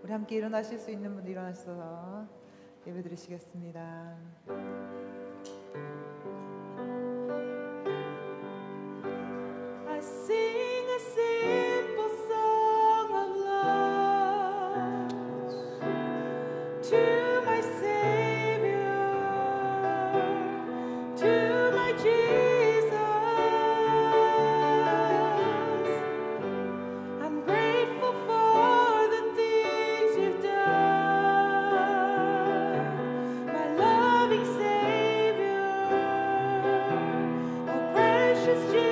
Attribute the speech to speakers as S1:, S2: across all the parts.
S1: 우리 함께 일어나실 수 있는 분들 일어나셔서 예배 드리시겠습니다.
S2: I sing a simple song of love to my Savior, to my Jesus. I'm grateful for the things you've done, my loving Savior, oh precious Jesus.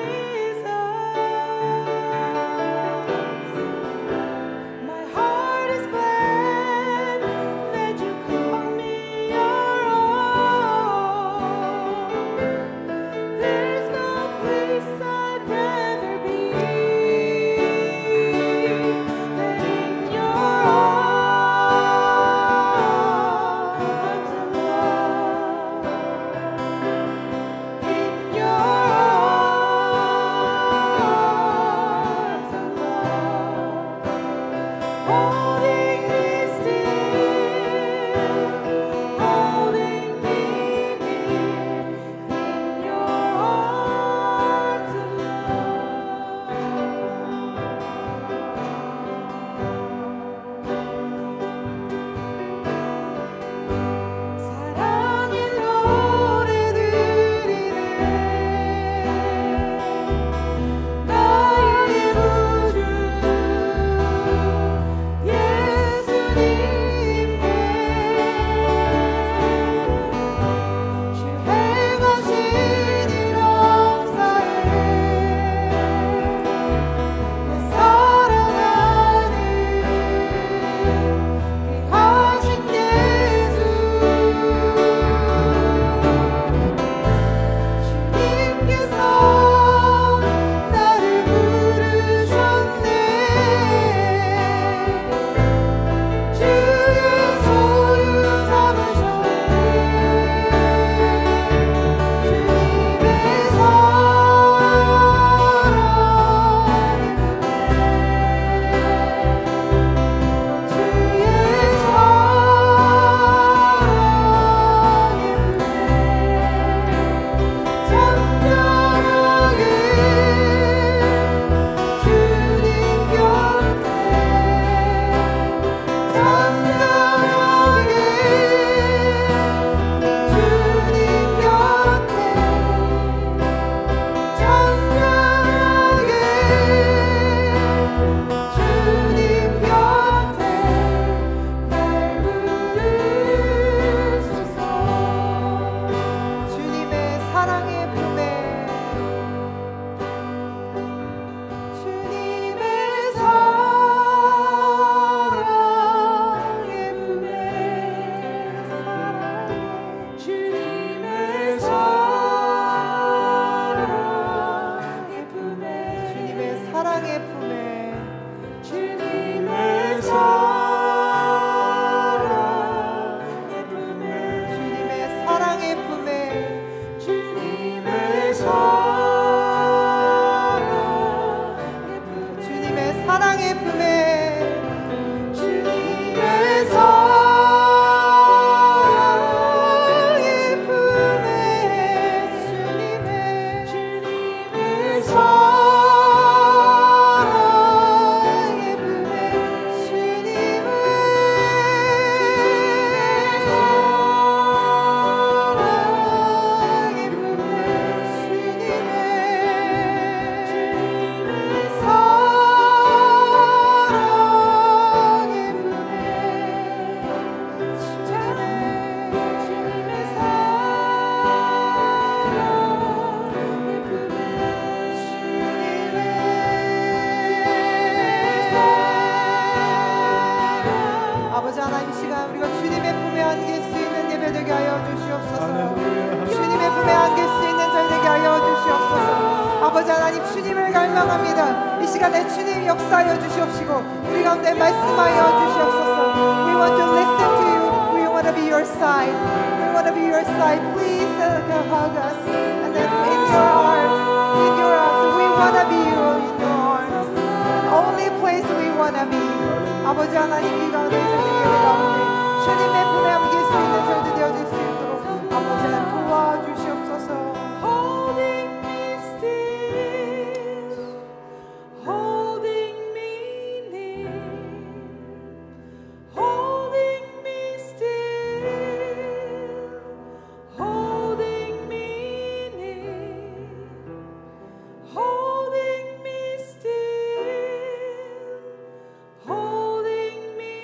S1: 아버지 하나님, 주님을 갈망합니다. 이 시간에 주님 역사하여 주시옵시고 우리 가운데 말씀하여 주시옵소서. We want to listen to you. We want to be your side. We want to be your side. Please hug us and then in your arms, in your arms. We want to be you in your arms. The only place we want to be. 아버지 하나님 이 가운데 저희들 예배 가운데 주님의 품에 안길 수 있는 저희들 되어질 수 있도록 아버지 하나님 도와주시옵소서.
S2: Holding me still, holding me near, holding me still, holding me near, holding me still, holding me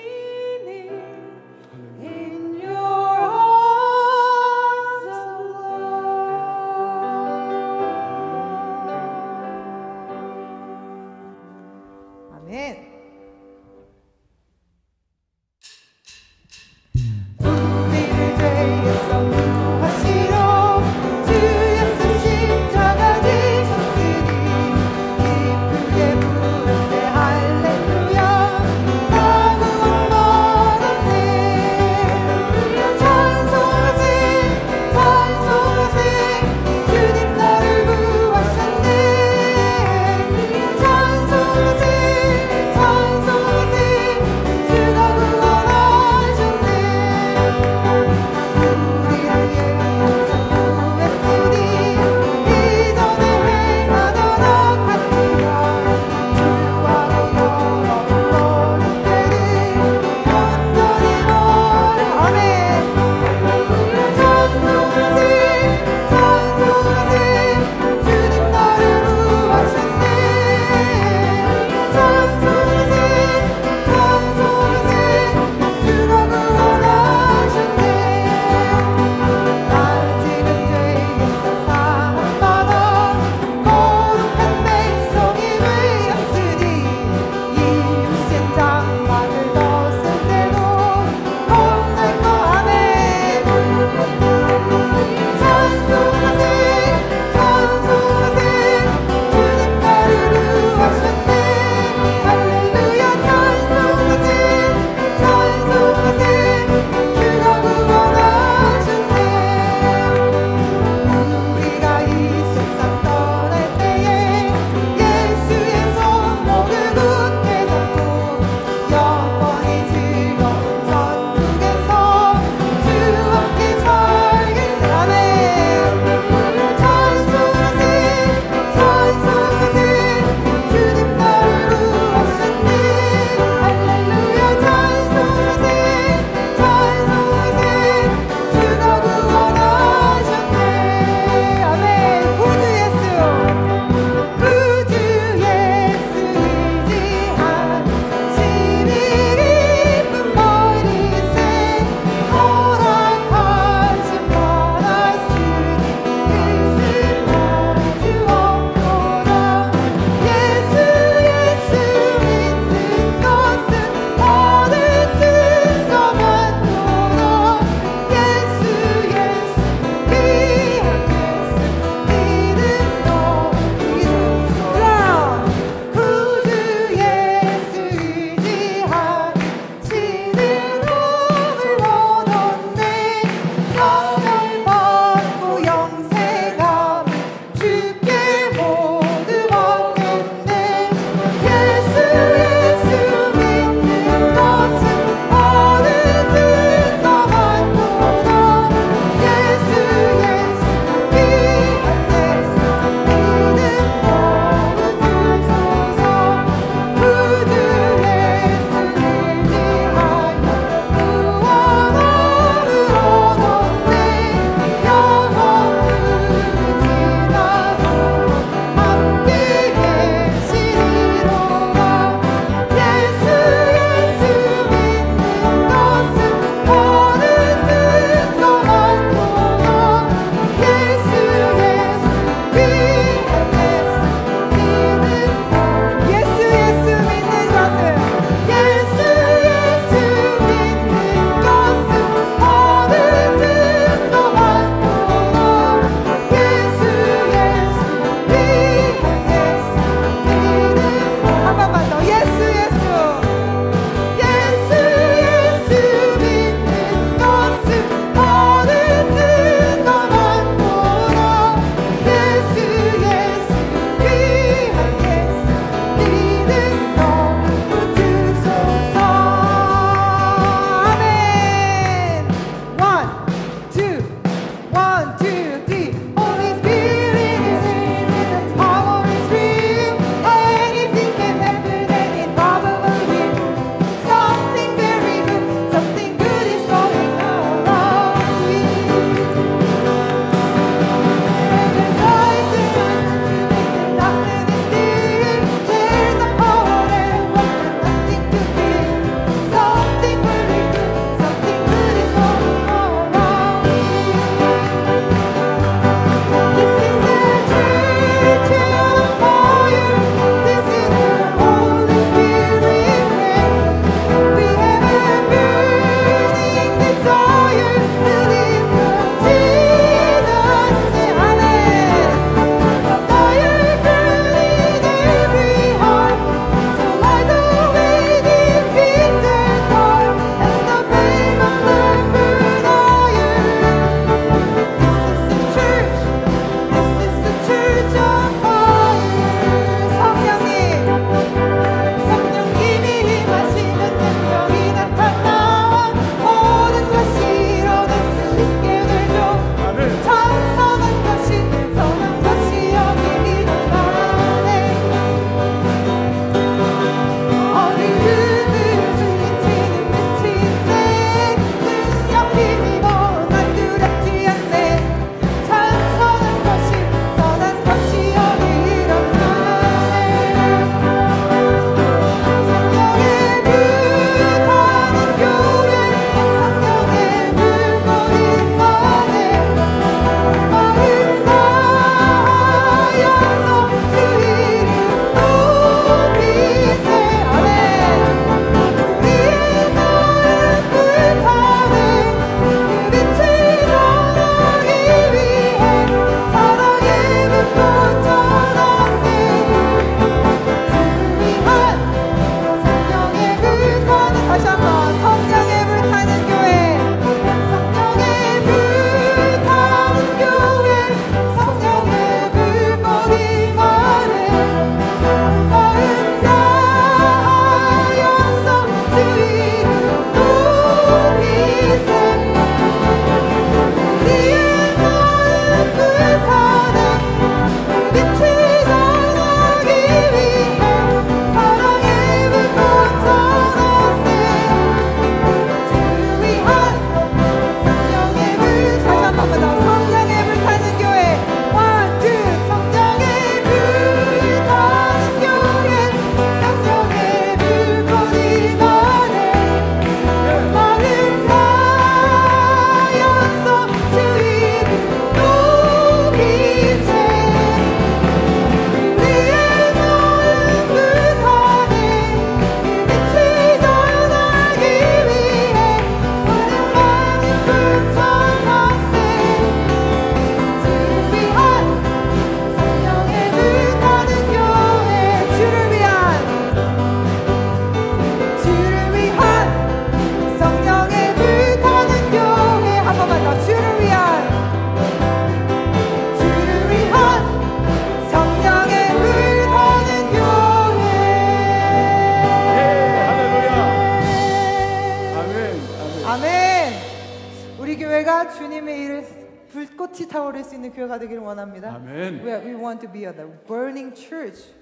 S1: 우리 교회가 주님의 일을 불꽃이 타오를 수 있는 교회가 되기를 원합니다.
S3: 아멘.
S1: We want to be a burning church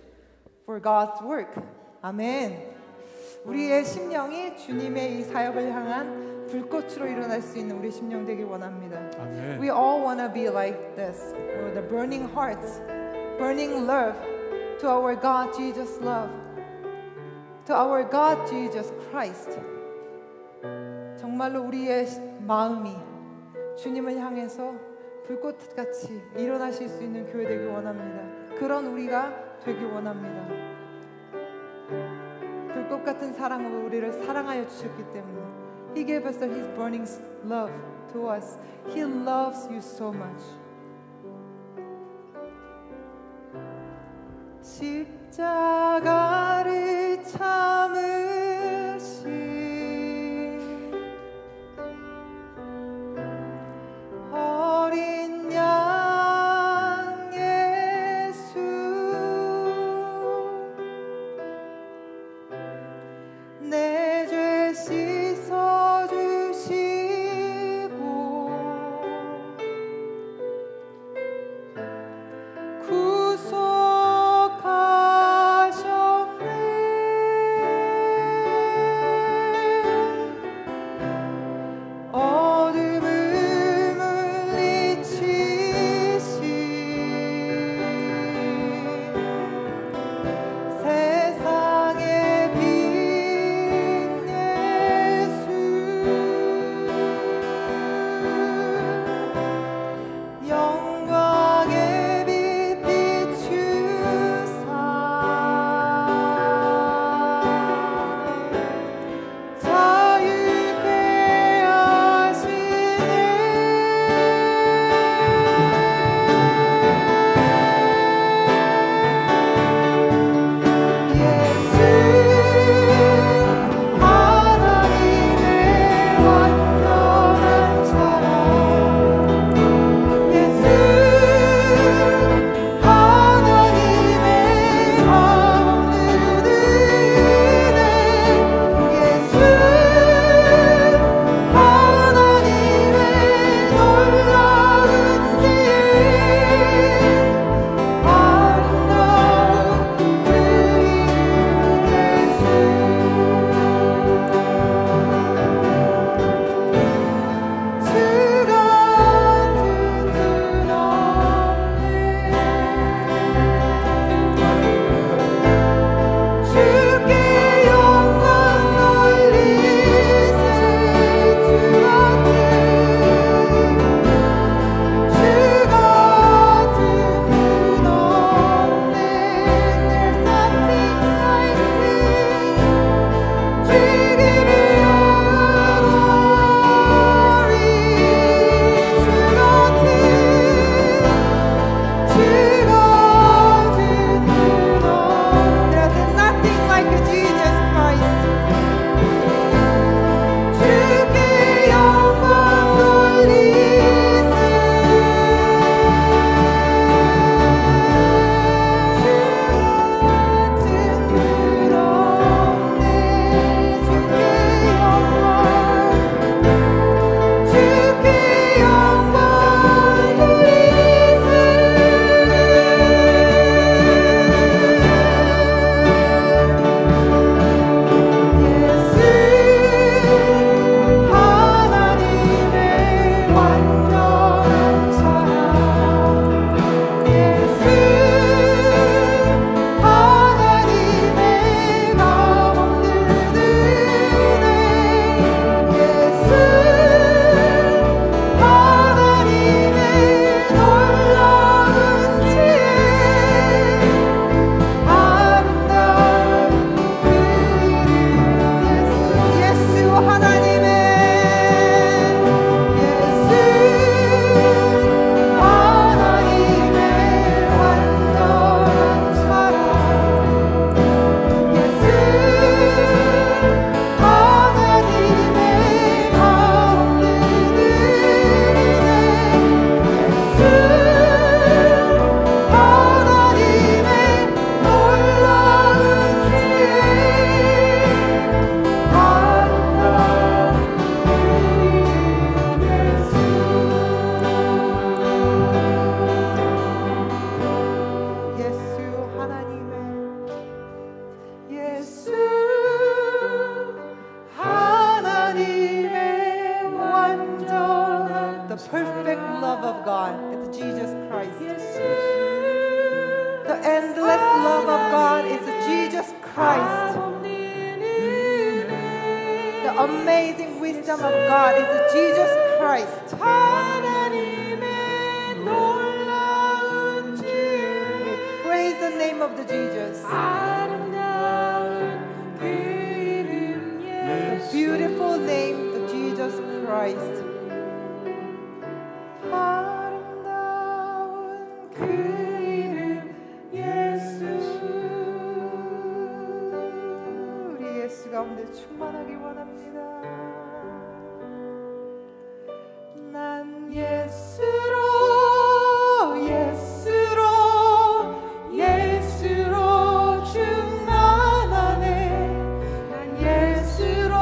S1: for God's work. 아멘. 우리의 심령이 주님의 이 사역을 향한 불꽃으로 일어날 수 있는 우리 심령 되길 원합니다.
S3: 아멘.
S1: We all want to be like this. The burning hearts, burning love to our God Jesus love. To our God Jesus Christ. 정말로 우리의 마음이 주님을 향해서 불꽃같이 일어나실 수 있는 교회 되길 원합니다. 그런 우리가 되길 원합니다. 불꽃 같은 사랑으로 우리를 사랑하여 주셨기 때문에 He gave us His burning love to us. He loves you so much. 십자가를 참으신 어린 양 예수 내 죄 씻어주시고 구속하셨네 the amazing wisdom of God is Jesus Christ.
S2: 하나님의 놀라운 지혜
S1: Praise the name of the Jesus.
S2: 아름다운 그 이름 예수
S1: Beautiful name, the Jesus Christ. 아름다운
S2: 그 이름 예수
S1: 우리 예수 가운데 충만하기 원합니다. 난 예수로 예수로 예수로 충만하네. 난 예수로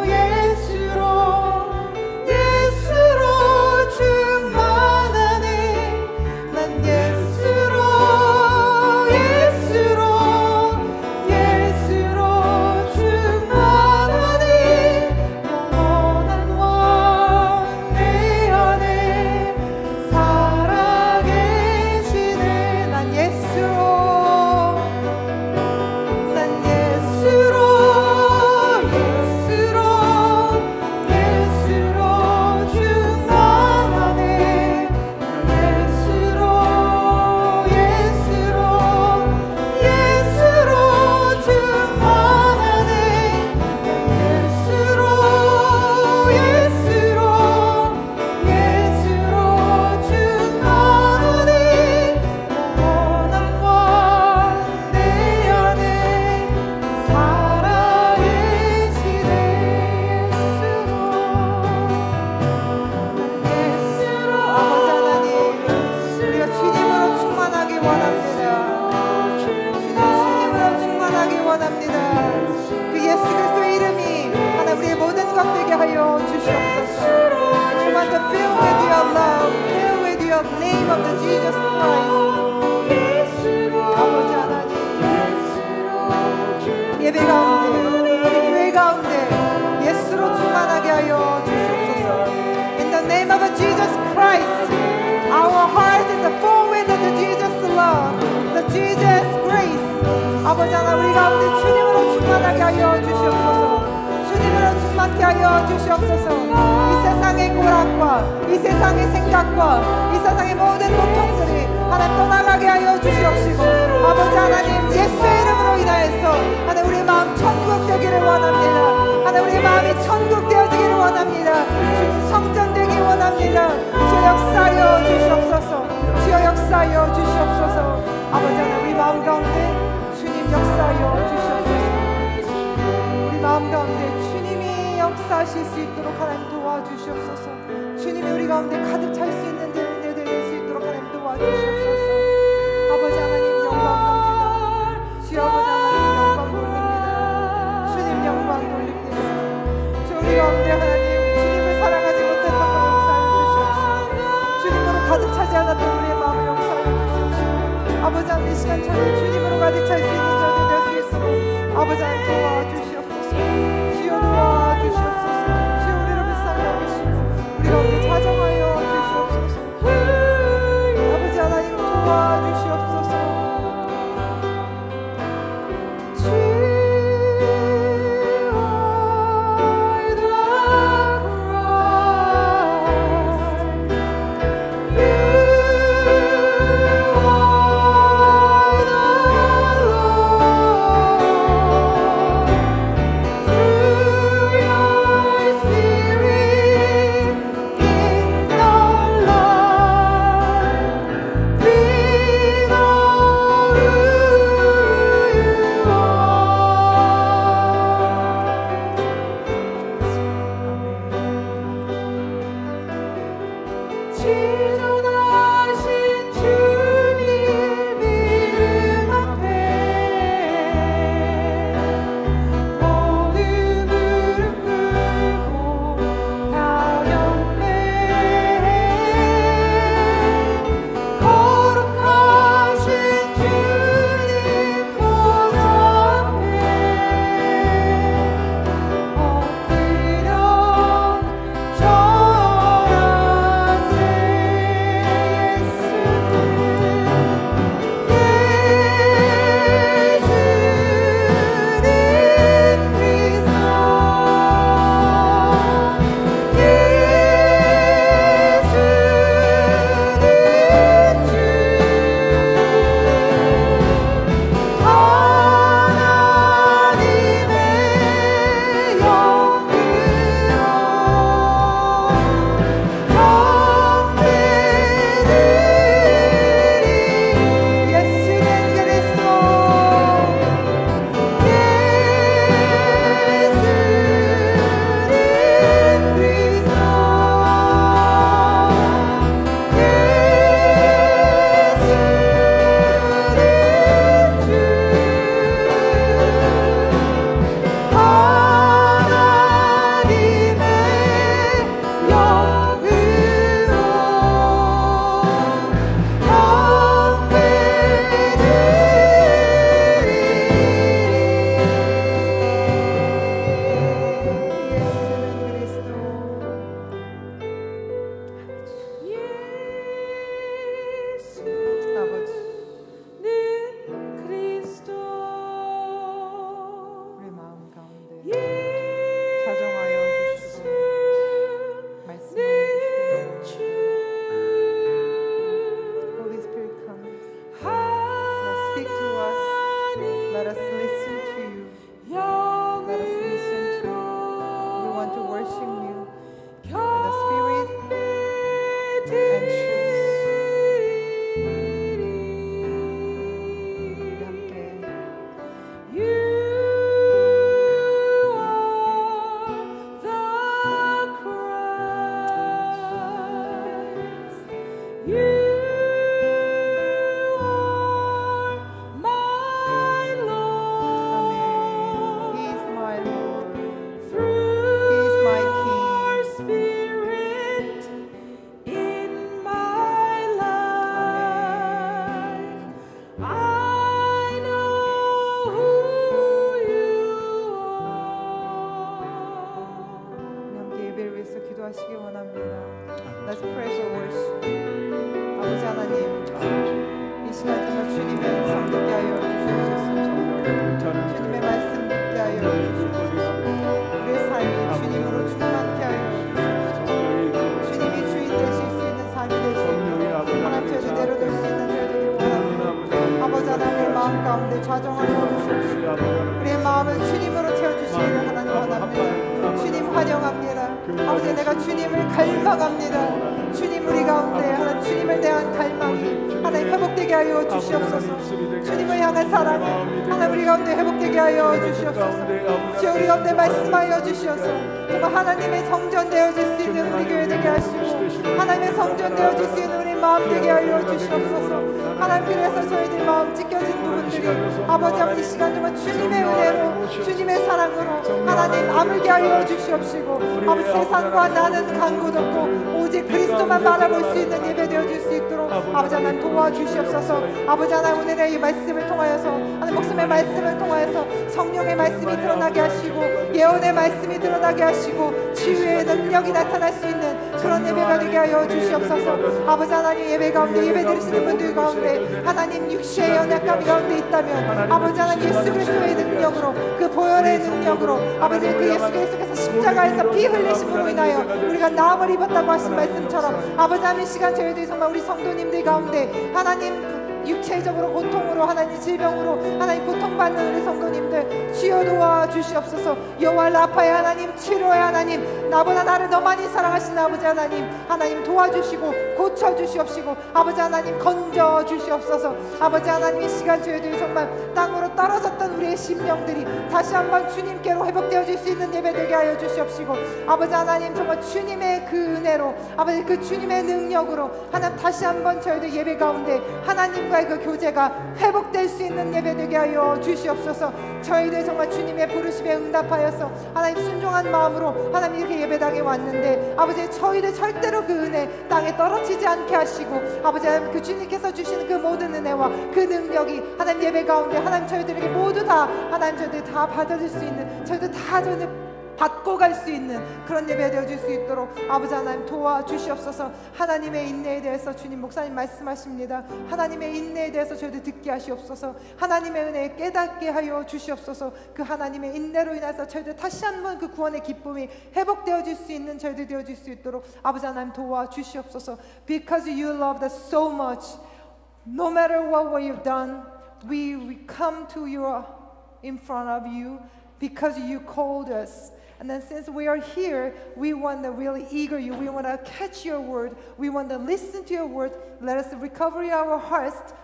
S1: 예수로 예수로 충만하네. 난 예수로 예수로 예수로 충만하네. 영원한 왕 내 안에 살아계시네. 난 예수로 난 예수로 예수로 예수로 충만하네. 난 예수로 예수로 예수로 충만하네. 난 예수로 예수로 예수로 충만하네. 영원한 왕 내 안에 살아계시네. 예수로 아버지 하나님, 우리가 주님으로 충만하기 원합니다. 주님으로 충만하기 원합니다. 그 예수 그리스도의 이름이 하나님 우리의 모든 것 되게 하여 주시옵소서. 주만 더 fill with your love, fill with your name of the Jesus Christ. 아버지 하나님, 예배 가운데, 우리 교회 가운데 예수로 충만하게 하여 주시옵소서. In the name of Jesus Christ, our heart is full with the Jesus love, the Jesus grace. 아버지 하나님, 우리 가운데 주님으로 충만하게 하여 주시옵소서. 주님으로 충만케 하여 주시옵소서. 이 세상의 고락과 이 세상의 생각과 이 세상의 모든 고통들이 하나님 떠나가게 하여 주시옵시고, 아버지 하나님 예수의 이름으로 인하여서 하나님 우리의 마음 천국 되기를 원합니다. 하나님 우리의 마음이 천국 되어지기를 원합니다. 주 성전되기 원합니다. 주여 역사하여 주시옵소서. 주여 역사하여 주시옵소서. 아버지 하나님 우리 마음 가운데 주님 역사하여 주시옵소서. 우리 마음 가운데 주님이 역사하실 수 있도록 하나님 도와주시옵소서. 주님이 우리 가운데 가득 찰 수 있는 데들 될 수 있도록 하나님 도와주시옵소서. 아버지 하나님 영광 돌립니다. 주여 아버지 하나님 영광 돌립니다. 주님 영광 돌립니다. 주 우리 가운데 하나님 주님을 사랑하지 못했던 것 용서하여 주시옵시고, 주님으로 가득 차지 않았던 우리의 마음을 용서하여 주시옵시고, 아버지 하나님 이 시간 전에 주님으로 가득 찰 수 있는 자들 될 수 있도록 아버지 하나님 도와주시옵소서. 주여 도와주시옵소서. 주여 우리를 불쌍히 여기시고 우리 가운데 자정하여 주시옵소서. 아버지 하나님 도와주시옵소서. You are the Christ. You are the Lord. 기도하시기 원합니다. Let's pray for worship. 아버지 하나님, 이 시간 정말 주님의 음성 듣게 하여 주시옵소서. 주님의 말씀 듣게 하여 주시옵소서. 우리의 삶이 주님으로 충만케 하여 주시옵소서. 주님이 주인 되실 수 있는 삶이 될 수 있는 하나님 저희들 내려놓을 수 있는 저희들이 원합니다. 아버지 하나님의 마음 가운데 좌정하여 주시옵소서. 우리의 마음을 주님으로 채워주시기를 하나님 원합니다. 주님 환영합니다. 아버지 내가 주님을 갈망합니다. 주님 우리 가운데 하나님 주님을 대한 갈망이 하나님 회복되게 하여 주시옵소서. 주님을 향한 사랑이 하나님 우리 가운데 회복되게 하여 주시옵소서. 주여 우리 가운데 말씀하여 주시옵소서. 정말 하나님의 성전 되어질 수 있는 우리 교회 되게 하시고 하나님의 성전 되어질 수 있는 우리 마음 되게 하여 주시옵소서. 하나님 그래서 저희들 마음 찢겨진 부분들이 아버지 이 시간 정말 주님의 은혜로 주님의 사랑으로 하나님 아물게 하여 주시옵시고 아버지 세상과 나는 간곳 없고 오직 그리스도만 바라볼 수 있는 예배 되어질 수 있도록 아버지 하나님 도와주시옵소서. 아버지 하나님 오늘의 이 말씀을 통하여서 하나님 목숨의 말씀을 통하여서 성령의 말씀이 드러나게 하시고 예언의 말씀이 드러나게 하시고 치유의 능력이 나타날 수 있는 그런 예배가 되게 하여 주시옵소서. 아버지 하나님 예배 가운데 예배 드리시는 분들 가운데 하나님 육체의 연약함이 가운데 있다면 아버지 하나님 예수 그리스도의 능력으로 그 보혈의 능력으로 아버지 그 예수 그리스도께서 십자가에서 피 흘리심으로 인하여 우리가 나음을 입었다고 하신 말씀처럼 아버지 하나님 이 시간 저희들이 정말 우리 성도님들 가운데 하나님 육체적으로 고통으로 하나님 질병으로 하나님 고통받는 우리 성도님들 주여 도와주시옵소서. 여호와 라파의 하나님 치료의 하나님 나보다 나를 더 많이 사랑하신 아버지 하나님 도와주시고 고쳐주시옵시고 아버지 하나님 건져주시옵소서. 아버지 하나님 이 시간 저희들이 정말 땅으로 떨어졌던 우리의 심령들이 다시 한번 주님께로 회복되어질 수 있는 예배 되게 하여 주시옵시고 아버지 하나님 정말 주님의 그 은혜로 아버지 그 주님의 능력으로 하나님 다시 한번 저희들 예배 가운데 하나님과의 그 교제가 회복될 수 있는 예배 되게 하여 주시옵소서. 저희들 정말 주님의 부르심에 응답하여서 하나님 순종한 마음으로 하나님 이렇게 예배당에 왔는데 아버지 저희들 절대로 그 은혜 땅에 떨어지지 않게 하시고 아버지 하나님 그 주님께서 주시는 그 모든 은혜와 그 능력이 하나님 예배 가운데 하나님 저희들에게 모두 다 하나님 저희들 다 받아줄 수 있는 저희들 다 저희들 받고 갈 수 있는 그런 예배 되어질 수 있도록 아버지 하나님 도와주시옵소서. 하나님의 인내에 대해서 주님 목사님 말씀하십니다. 하나님의 인내에 대해서 저희들 듣게 하시옵소서. 하나님의 은혜에 깨닫게 하여 주시옵소서. 그 하나님의 인내로 인해서 저희들 다시 한번 그 구원의 기쁨이 회복되어질 수 있는 저희들 되어질 수 있도록 아버지 하나님 도와주시옵소서. Because you loved us so much, no matter what you've done, we come to you in front of you because you called us. And then since we are here, we want to really eager you. We want to catch your word. We want to listen to your word. Let us recover our hearts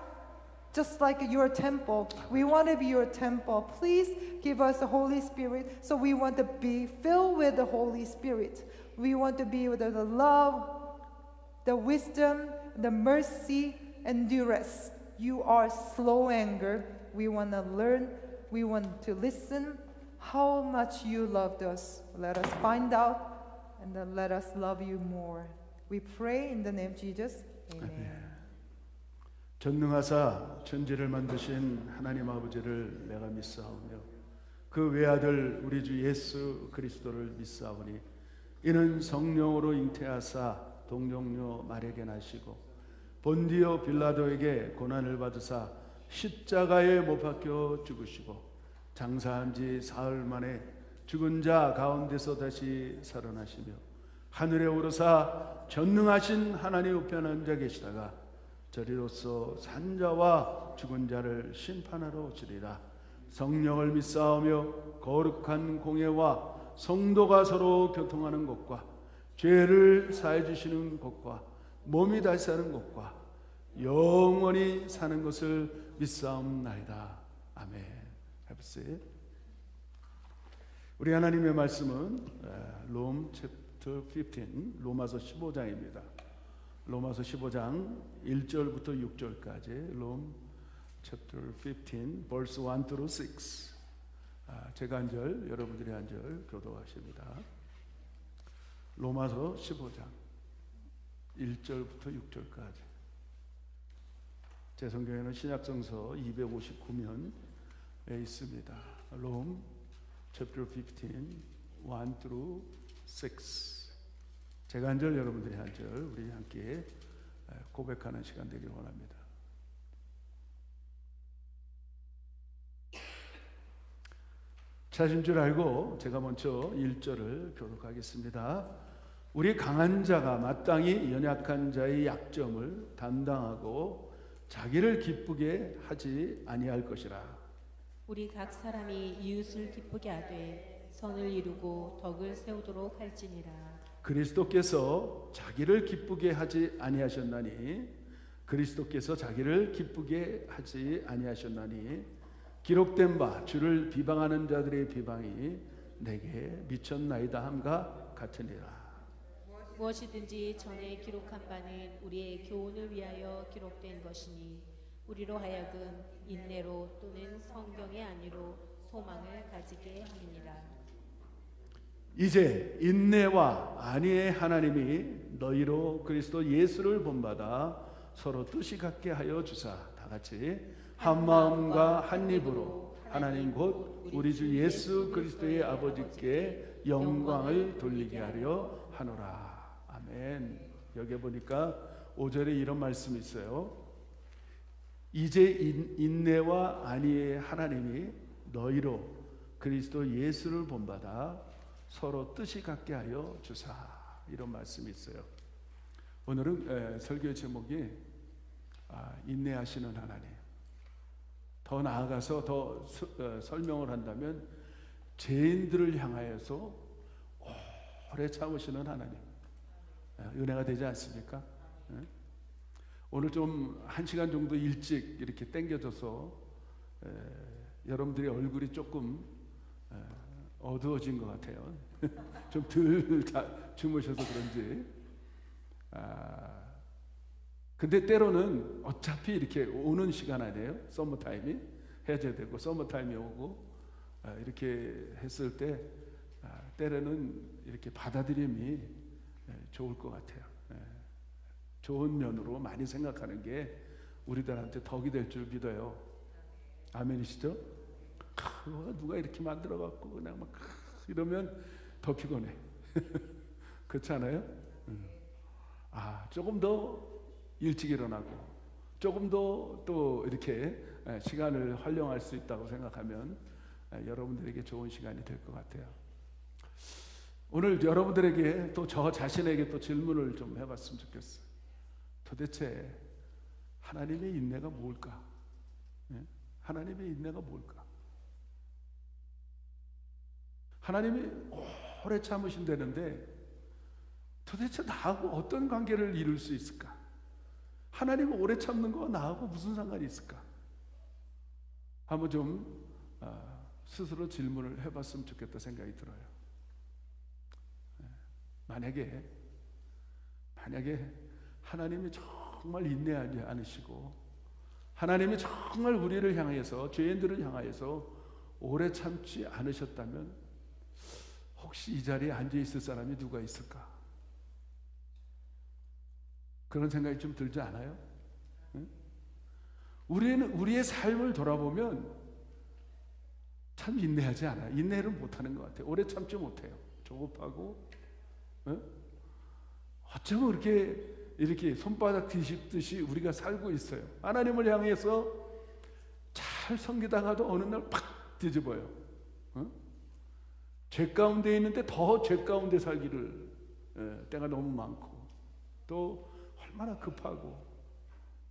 S1: just like your temple. We want to be your temple. Please give us the Holy Spirit. So we want to be filled with the Holy Spirit. We want to be with the love, the wisdom, the mercy, endurance. You are slow anger. We want to learn. We want to listen. How much you loved us. Let us find out and then let us love you more. We pray in the name of Jesus. Amen.
S3: 전능하사 천지를 만드신 하나님 아버지를 내가 믿사오며 그 외아들 우리 주 예수 그리스도를 믿사오니 이는 성령으로 잉태하사 동정녀 마리아에게 나시고 본디오 빌라도에게 고난을 받으사 십자가에 못 박혀 죽으시고 장사한 지 사흘 만에 죽은 자 가운데서 다시 살아나시며 하늘에 오르사 전능하신 하나님 우편에 앉아 계시다가 저리로서 산자와 죽은 자를 심판하러 오시리라. 성령을 믿사오며 거룩한 공예와 성도가 서로 교통하는 것과 죄를 사해 주시는 것과 몸이 다시 사는 것과 영원히 사는 것을 믿사옵나이다. 아멘. 우리 하나님의 말씀은 롬 챕터 15 로마서 15장입니다. 로마서 15장 1절부터 6절까지 롬 챕터 15 verse 1 through 6 제가 한 절 여러분들이 한 절 교도하십니다. 로마서 15장 1절부터 6절까지 제 성경에는 신약성서 259면 있습니다. 롬 chapter 15 1 through 6 제가 한 절, 여러분들이 한 절, 우리 함께 고백하는 시간 되길 원합니다. 찾은 줄 알고 제가 먼저 1절을 교독하겠습니다. 우리 강한 자가 마땅히 연약한 자의 약점을 담당하고 자기를 기쁘게 하지 아니할 것이라.
S4: 우리 각 사람이 이웃을 기쁘게 하되 선을 이루고 덕을 세우도록 할지니라.
S3: 그리스도께서 자기를 기쁘게 하지 아니하셨나니 그리스도께서 자기를 기쁘게 하지 아니하셨나니 기록된 바 주를 비방하는 자들의 비방이 내게 미쳤나이다 함과 같으니라.
S4: 무엇이든지 전에 기록한 바는 우리의 교훈을 위하여 기록된 것이니 우리로 하여금 인내로 또는 성경의 안위로 소망을 가지게 함이니라.
S3: 이제 인내와 안위의 하나님이 너희로 그리스도 예수를 본받아 서로 뜻이 같게 하여 주사. 다 같이 한 마음과 한 입으로 하나님 곧 우리 주 예수 그리스도의 아버지께 영광을 돌리게 하려 하노라. 아멘. 여기 보니까 5절에 이런 말씀이 있어요. 이제 인내와 안위의 하나님이 너희로 그리스도 예수를 본받아 서로 뜻이 같게 하여 주사. 이런 말씀이 있어요. 오늘은 설교 제목이 인내하시는 하나님. 더 나아가서 더 설명을 한다면 죄인들을 향하여서 오래 참으시는 하나님. 은혜가 되지 않습니까? 오늘 좀 1시간 정도 일찍 이렇게 땡겨져서 여러분들의 얼굴이 조금 어두워진 것 같아요. 좀 덜 주무셔서 그런지. 근데 때로는 어차피 이렇게 오는 시간 아니에요? 서머타임이 해줘야 되고 서머타임이 오고 이렇게 했을 때 때로는 이렇게 받아들임이 좋을 것 같아요. 좋은 면으로 많이 생각하는 게 우리들한테 덕이 될 줄 믿어요. 아멘이시죠? 누가 이렇게 만들어갖고 그냥 막 이러면 더 피곤해. 그렇지 않아요? 조금 더 일찍 일어나고 조금 더 또 이렇게 시간을 활용할 수 있다고 생각하면 여러분들에게 좋은 시간이 될 것 같아요. 오늘 여러분들에게 또 저 자신에게 또 질문을 좀 해봤으면 좋겠어요. 도대체 하나님의 인내가 뭘까? 하나님의 인내가 뭘까? 하나님이 오래 참으신다는데 도대체 나하고 어떤 관계를 이룰 수 있을까? 하나님은 오래 참는 거 나하고 무슨 상관이 있을까? 한번 좀 스스로 질문을 해봤으면 좋겠다 생각이 들어요. 만약에 하나님이 정말 인내하지 않으시고 하나님이 정말 우리를 향해서 죄인들을 향하여서 오래 참지 않으셨다면 혹시 이 자리에 앉아 있을 사람이 누가 있을까? 그런 생각이 좀 들지 않아요? 응? 우리는 우리의 삶을 돌아보면 참 인내하지 않아요. 인내를 못하는 것 같아요. 오래 참지 못해요. 조급하고, 응? 어쩌면 이렇게 손바닥 뒤집듯이 우리가 살고 있어요. 하나님을 향해서 잘 섬기다가도 어느 날 팍 뒤집어요. 응? 죄 가운데 있는데 더 죄 가운데 살기를 때가 너무 많고, 또 얼마나 급하고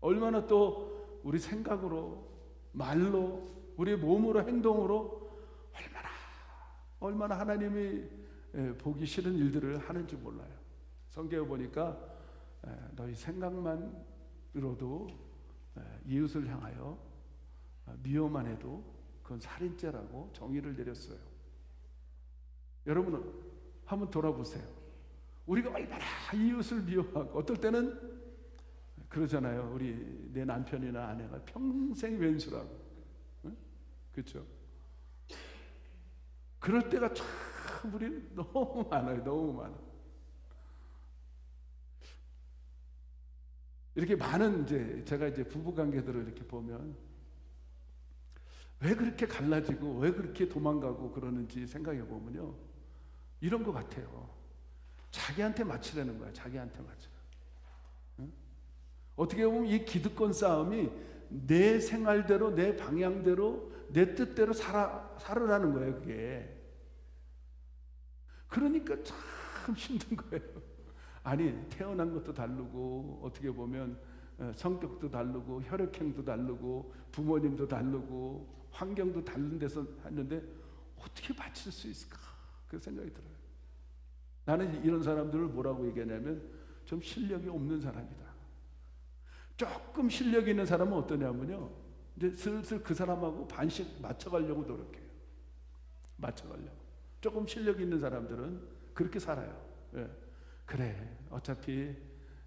S3: 얼마나 또 우리 생각으로 말로 우리 몸으로 행동으로 얼마나 하나님이 보기 싫은 일들을 하는지 몰라요. 성경에 보니까 너희 생각만으로도 이웃을 향하여 미워만 해도 그건 살인죄라고 정의를 내렸어요. 여러분은 한번 돌아보세요. 우리가 얼마나 이웃을 미워하고, 어떨 때는 그러잖아요. 내 남편이나 아내가 평생 왼수라고. 응? 그렇죠? 그럴 때가 참 우리 너무 많아요. 너무 많아. 이렇게 많은 제가 부부 관계들을 이렇게 보면 왜 그렇게 갈라지고 왜 그렇게 도망가고 그러는지 생각해 보면요, 이런 것 같아요. 자기한테 맞추라는 거야. 자기한테 맞추라. 응? 어떻게 보면 이 기득권 싸움이 내 생활대로, 내 방향대로, 내 뜻대로 살으라는 거예요. 그게. 그러니까 참 힘든 거예요. 아니, 태어난 것도 다르고, 어떻게 보면 성격도 다르고, 혈액형도 다르고, 부모님도 다르고, 환경도 다른 데서 하는데 어떻게 맞출 수 있을까? 그 생각이 들어요. 나는 이런 사람들을 뭐라고 얘기하냐면 좀 실력이 없는 사람이다. 조금 실력이 있는 사람은 어떠냐면요, 이제 슬슬 그 사람하고 반씩 맞춰가려고 노력해요. 맞춰가려고. 조금 실력이 있는 사람들은 그렇게 살아요. 예. 그래, 어차피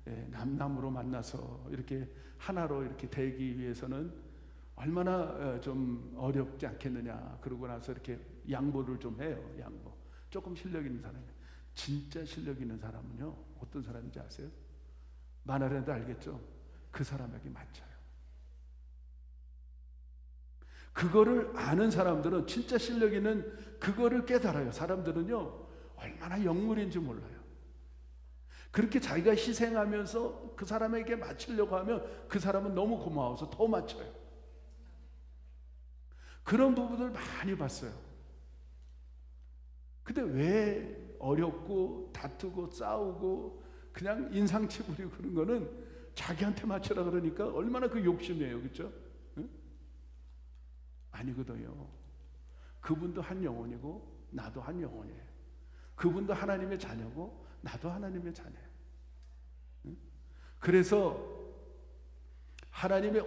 S3: 남남으로 만나서 이렇게 하나로 이렇게 되기 위해서는 얼마나 좀 어렵지 않겠느냐. 그러고 나서 이렇게 양보를 좀 해요. 양보. 조금 실력 있는 사람이. 진짜 실력 있는 사람은요, 어떤 사람인지 아세요? 만화라도 알겠죠? 그 사람에게 맞춰요. 그거를 아는 사람들은, 진짜 실력 있는 그거를 깨달아요. 사람들은요, 얼마나 영물인지 몰라요. 그렇게 자기가 희생하면서 그 사람에게 맞추려고 하면 그 사람은 너무 고마워서 더 맞춰요. 그런 부분을 많이 봤어요. 근데 왜 어렵고 다투고 싸우고 그냥 인상치 부리고 그런 거는 자기한테 맞추라 그러니까 얼마나 그 욕심이에요. 그렇죠? 응? 아니거든요. 그분도 한 영혼이고 나도 한 영혼이에요. 그분도 하나님의 자녀고 나도 하나님의 자녀예요. 응? 그래서 하나님의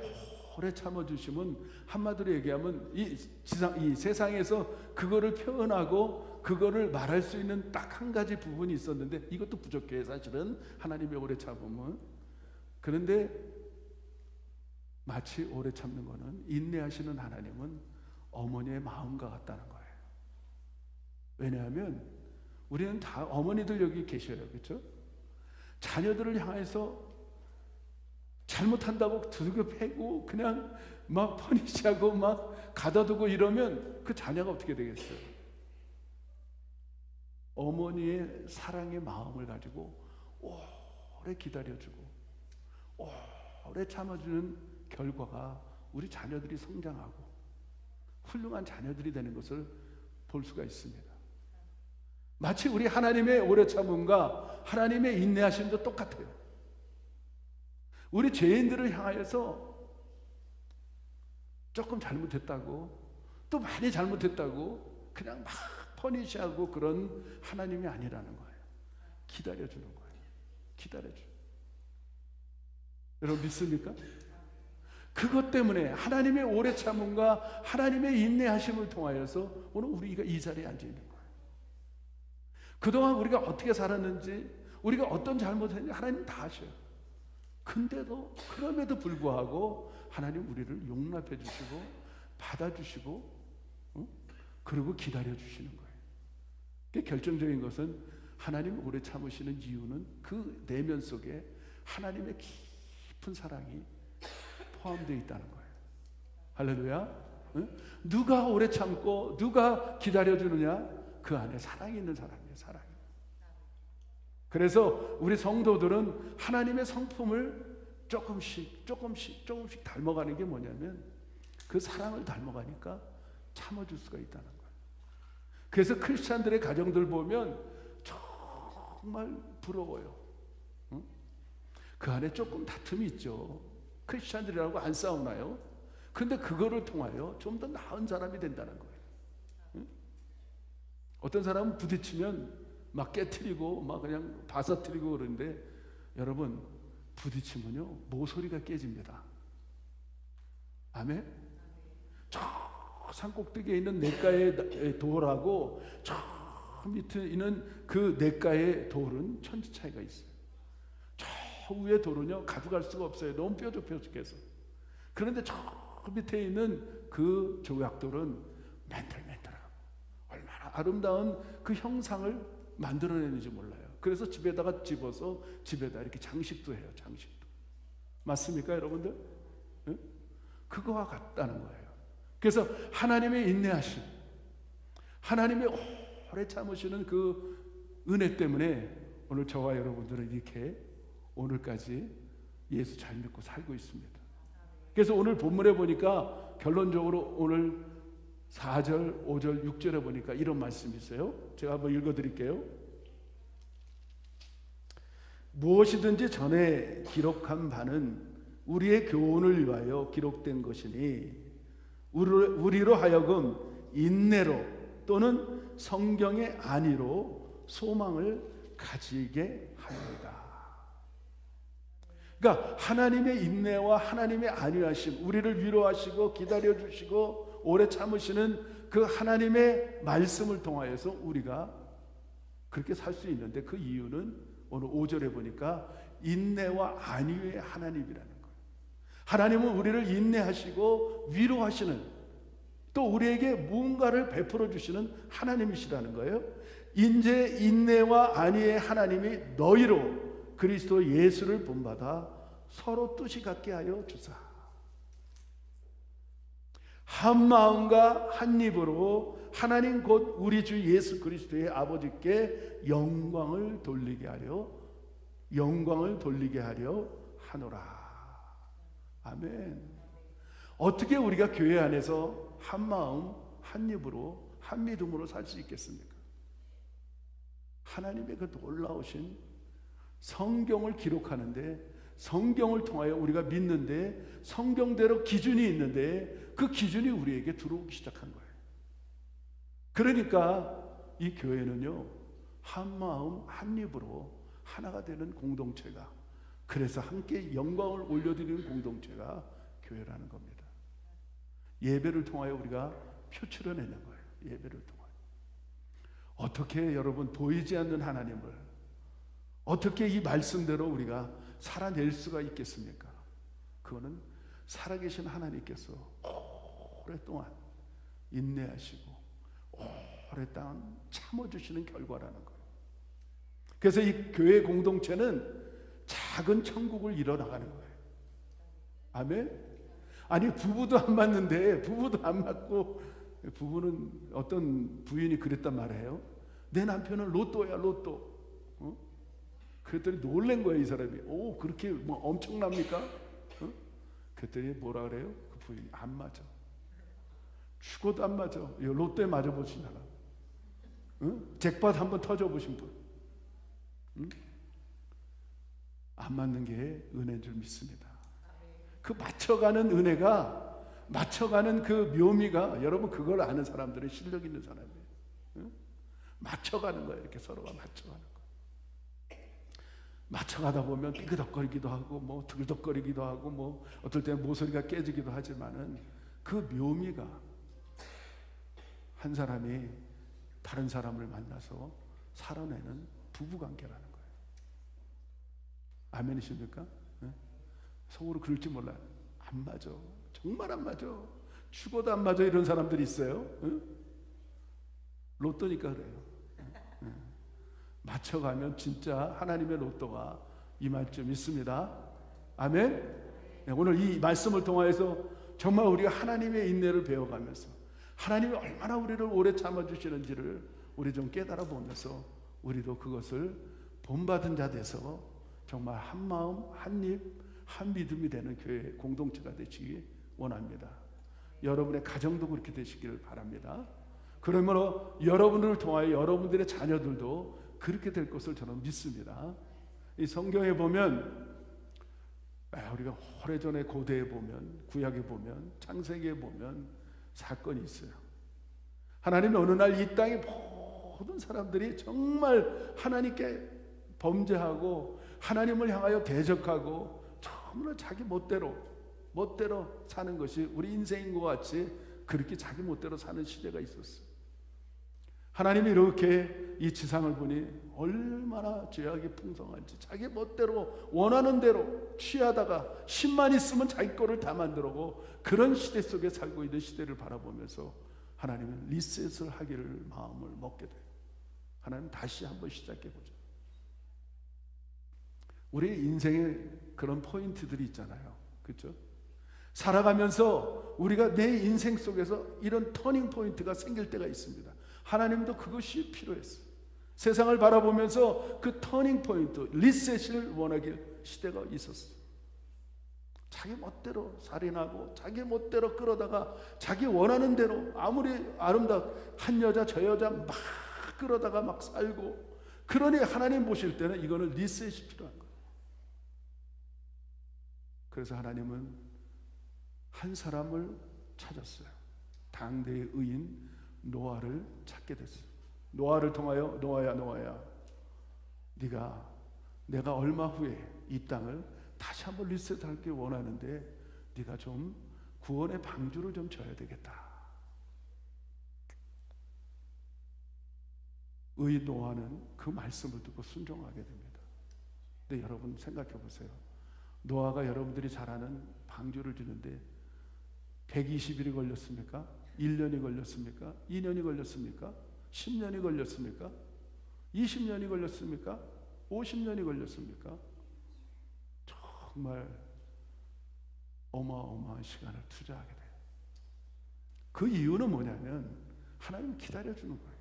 S3: 오래 참아주심은 한마디로 얘기하면 이 세상에서 그거를 표현하고 그거를 말할 수 있는 딱 한 가지 부분이 있었는데 이것도 부족해요. 사실은 하나님의 오래 참음은. 그런데 마치 오래 참는 거는, 인내하시는 하나님은 어머니의 마음과 같다는 거예요. 왜냐하면 우리는 다 어머니들 여기 계셔요. 그렇죠? 자녀들을 향해서 잘못한다고 두들겨 패고 그냥 막 퍼니시하고 막 가다두고 이러면 그 자녀가 어떻게 되겠어요? 어머니의 사랑의 마음을 가지고 오래 기다려주고 오래 참아주는 결과가 우리 자녀들이 성장하고 훌륭한 자녀들이 되는 것을 볼 수가 있습니다. 마치 우리 하나님의 오래 참음과 하나님의 인내하심도 똑같아요. 우리 죄인들을 향하여서 조금 잘못했다고, 또 많이 잘못했다고 그냥 막 퍼니시하고 그런 하나님이 아니라는 거예요. 기다려주는 거예요. 기다려주는. 여러분 믿습니까? 그것 때문에 하나님의 오래 참음과 하나님의 인내하심을 통하여서 오늘 우리가 이 자리에 앉아 있는 거예요. 그동안 우리가 어떻게 살았는지, 우리가 어떤 잘못했는지 하나님 다 아셔요. 근데도 그럼에도 불구하고 하나님 우리를 용납해 주시고 받아주시고 그리고 기다려 주시는 거예요. 결정적인 것은 하나님 오래 참으시는 이유는 그 내면 속에 하나님의 깊은 사랑이 포함되어 있다는 거예요. 할렐루야. 누가 오래 참고 누가 기다려주느냐? 그 안에 사랑이 있는 사람이에요. 사랑이. 그래서 우리 성도들은 하나님의 성품을 조금씩 닮아가는 게 뭐냐면 그 사랑을 닮아가니까 참아줄 수가 있다는 거예요. 그래서 크리스찬들의 가정들 보면 정말 부러워요. 응? 그 안에 조금 다툼이 있죠. 크리스찬들이라고 안 싸우나요? 근데 그거를 통하여 좀 더 나은 사람이 된다는 거예요. 응? 어떤 사람은 부딪히면 막 깨트리고 막 그냥 바사트리고 그러는데 여러분 부딪히면요 모서리가 깨집니다. 아멘? 저 산꼭대기에 있는 냇가의 돌하고 저 밑에 있는 그 냇가의 돌은 천지 차이가 있어요. 저 위에 돌은요 가져갈 수가 없어요. 너무 뾰족해서. 그런데 저 밑에 있는 그 조약돌은 맨들맨들하고 얼마나 아름다운 그 형상을 만들어내는지 몰라요. 그래서 집에다가 집어서 집에다 이렇게 장식도 해요. 장식도. 맞습니까 여러분들? 네? 그거와 같다는 거예요. 그래서 하나님의 인내하심, 하나님의 오래 참으시는 그 은혜 때문에 오늘 저와 여러분들은 이렇게 오늘까지 예수 잘 믿고 살고 있습니다. 그래서 오늘 본문에 보니까 결론적으로 오늘 4절, 5절, 6절에 보니까 이런 말씀이 있어요. 제가 한번 읽어드릴게요. 무엇이든지 전에 기록한 바는 우리의 교훈을 위하여 기록된 것이니 우리로 하여금 인내로 또는 성경의 안위로 소망을 가지게 합니다. 그러니까 하나님의 인내와 하나님의 안위하심, 우리를 위로하시고 기다려주시고 오래 참으시는 그 하나님의 말씀을 통하여서 우리가 그렇게 살 수 있는데, 그 이유는 오늘 5절에 보니까 인내와 안위의 하나님이라는 거예요. 하나님은 우리를 인내하시고 위로하시는, 또 우리에게 무언가를 베풀어 주시는 하나님이시라는 거예요. 이제 인내와 안위의 하나님이 너희로 그리스도 예수를 본받아 서로 뜻이 같게 하여 주사 한 마음과 한 입으로 하나님 곧 우리 주 예수 그리스도의 아버지께 영광을 돌리게 하려 하노라. 아멘. 어떻게 우리가 교회 안에서 한 마음 한 입으로 한 믿음으로 살 수 있겠습니까? 하나님의 그 놀라우신 성경을 기록하는데, 성경을 통하여 우리가 믿는데 성경대로 기준이 있는데 그 기준이 우리에게 들어오기 시작한 거예요. 그러니까 이 교회는요, 한 마음 한 입으로 하나가 되는 공동체가, 그래서 함께 영광을 올려드리는 공동체가 교회라는 겁니다. 예배를 통하여 우리가 표출해내는 거예요. 예배를 통하여. 어떻게 여러분 보이지 않는 하나님을 어떻게 이 말씀대로 우리가 살아낼 수가 있겠습니까? 그거는 살아계신 하나님께서 오랫동안 인내하시고 오랫동안 참아주시는 결과라는 거예요. 그래서 이 교회 공동체는 작은 천국을 이뤄나가는 거예요. 아멘? 아니, 부부도 안 맞는데, 부부도 안 맞고, 부부는 어떤 부인이 그랬단 말이에요. 내 남편은 로또야, 로또. 그랬더니 놀란 거예요, 이 사람이. 오, 그렇게 뭐 엄청납니까? 그랬더니 뭐라 그래요? 그 부인이 안 맞아. 죽어도 안 맞아. 로또에 맞아보신 사람. 잭팟 한번 터져보신 분. 안 맞는 게 은혜인 줄 믿습니다. 그 맞춰가는 은혜가, 맞춰가는 그 묘미가, 여러분 그걸 아는 사람들은 실력 있는 사람이에요. 맞춰가는 거예요. 이렇게 서로가 맞춰가는 거. 맞춰가다 보면 삐그덕거리기도 하고 뭐 들덕거리기도 하고 뭐 어떨 때는 모서리가 깨지기도 하지만은 그 묘미가 한 사람이 다른 사람을 만나서 살아내는 부부관계라는 거예요. 아멘이십니까? 네? 속으로 그럴지 몰라요. 안 맞아. 정말 안 맞아. 죽어도 안 맞아. 이런 사람들이 있어요. 네? 로또니까 그래요. 네. 맞춰가면 진짜 하나님의 로또가 임할 줄 믿습니다. 아멘. 네, 오늘 이 말씀을 통해서 정말 우리가 하나님의 인내를 배워가면서 하나님이 얼마나 우리를 오래 참아주시는지를 우리 좀 깨달아 보면서 우리도 그것을 본받은 자 돼서 정말 한 마음 한 입 한 믿음이 되는 교회 공동체가 되시기 원합니다. 여러분의 가정도 그렇게 되시기를 바랍니다. 그러므로 여러분을 통하여 여러분들의 자녀들도 그렇게 될 것을 저는 믿습니다. 이 성경에 보면 우리가 오래전에 고대에 보면, 구약에 보면, 창세기에 보면 사건이 있어요. 하나님이 어느 날 이 땅의 모든 사람들이 정말 하나님께 범죄하고 하나님을 향하여 대적하고 정말 자기 멋대로 사는 것이 우리 인생인 것 같이 그렇게 자기 멋대로 사는 시대가 있었어요. 하나님이 이렇게 이 지상을 보니 얼마나 죄악이 풍성한지 자기 멋대로 원하는 대로 취하다가 힘만 있으면 자기 거를 다 만들고 그런 시대 속에 살고 있는 시대를 바라보면서 하나님은 리셋을 하기를 마음을 먹게 돼요. 하나님 다시 한번 시작해보자. 우리 인생에 그런 포인트들이 있잖아요. 그렇죠? 살아가면서 우리가 내 인생 속에서 이런 터닝 포인트가 생길 때가 있습니다. 하나님도 그것이 필요했어요. 세상을 바라보면서 그 터닝 포인트, 리셋을 원하길 시대가 있었어. 자기 멋대로 살인하고 자기 멋대로 끌어다가 자기 원하는 대로 아무리 한 여자 저 여자 막 끌어다가 막 살고, 그러니 하나님 보실 때는 이거는 리셋이 필요한 거예요. 그래서 하나님은 한 사람을 찾았어요. 당대의 의인 노아를 찾게 됐어요. 노아를 통하여 노아야 내가 얼마 후에 이 땅을 다시 한번 리셋하기 원하는데 네가 좀 구원의 방주를 좀 져야 되겠다. 의인 노아는 그 말씀을 듣고 순종하게 됩니다. 근데 여러분 생각해 보세요. 노아가 여러분들이 잘 아는 방주를 지는데 120일이 걸렸습니까? 1년이 걸렸습니까? 2년이 걸렸습니까? 10년이 걸렸습니까? 20년이 걸렸습니까? 50년이 걸렸습니까? 정말 어마어마한 시간을 투자하게 돼요. 그 이유는 뭐냐면 하나님은 기다려주는 거예요.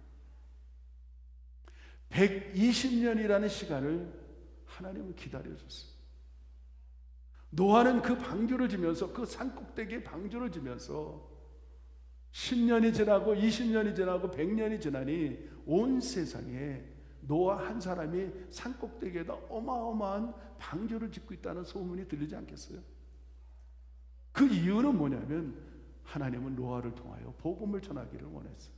S3: 120년이라는 시간을 하나님은 기다려줬어요. 노아는 그 방주를 지면서, 그 산꼭대기에 방주를 지면서 10년이 지나고 20년이 지나고 100년이 지나니 온 세상에 노아 한 사람이 산꼭대기에다 어마어마한 방주를 짓고 있다는 소문이 들리지 않겠어요? 그 이유는 뭐냐면 하나님은 노아를 통하여 복음을 전하기를 원했어요.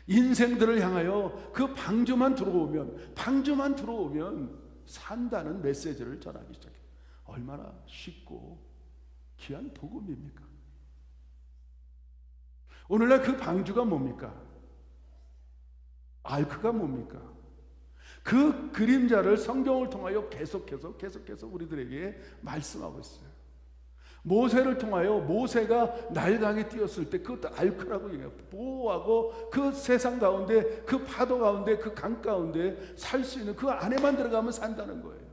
S3: 인생들을 향하여 그 방주만 들어오면 산다는 메시지를 전하기 시작해요. 얼마나 쉽고 귀한 복음입니까? 오늘날 그 방주가 뭡니까? 아르크가 뭡니까? 그 그림자를 성경을 통하여 계속해서 우리들에게 말씀하고 있어요. 모세를 통하여 모세가 나일강에 뛰었을 때 그것도 아르크라고 얘기해요. 보호하고 그 세상 가운데, 그 파도 가운데, 그 강 가운데 살 수 있는 그 안에만 들어가면 산다는 거예요.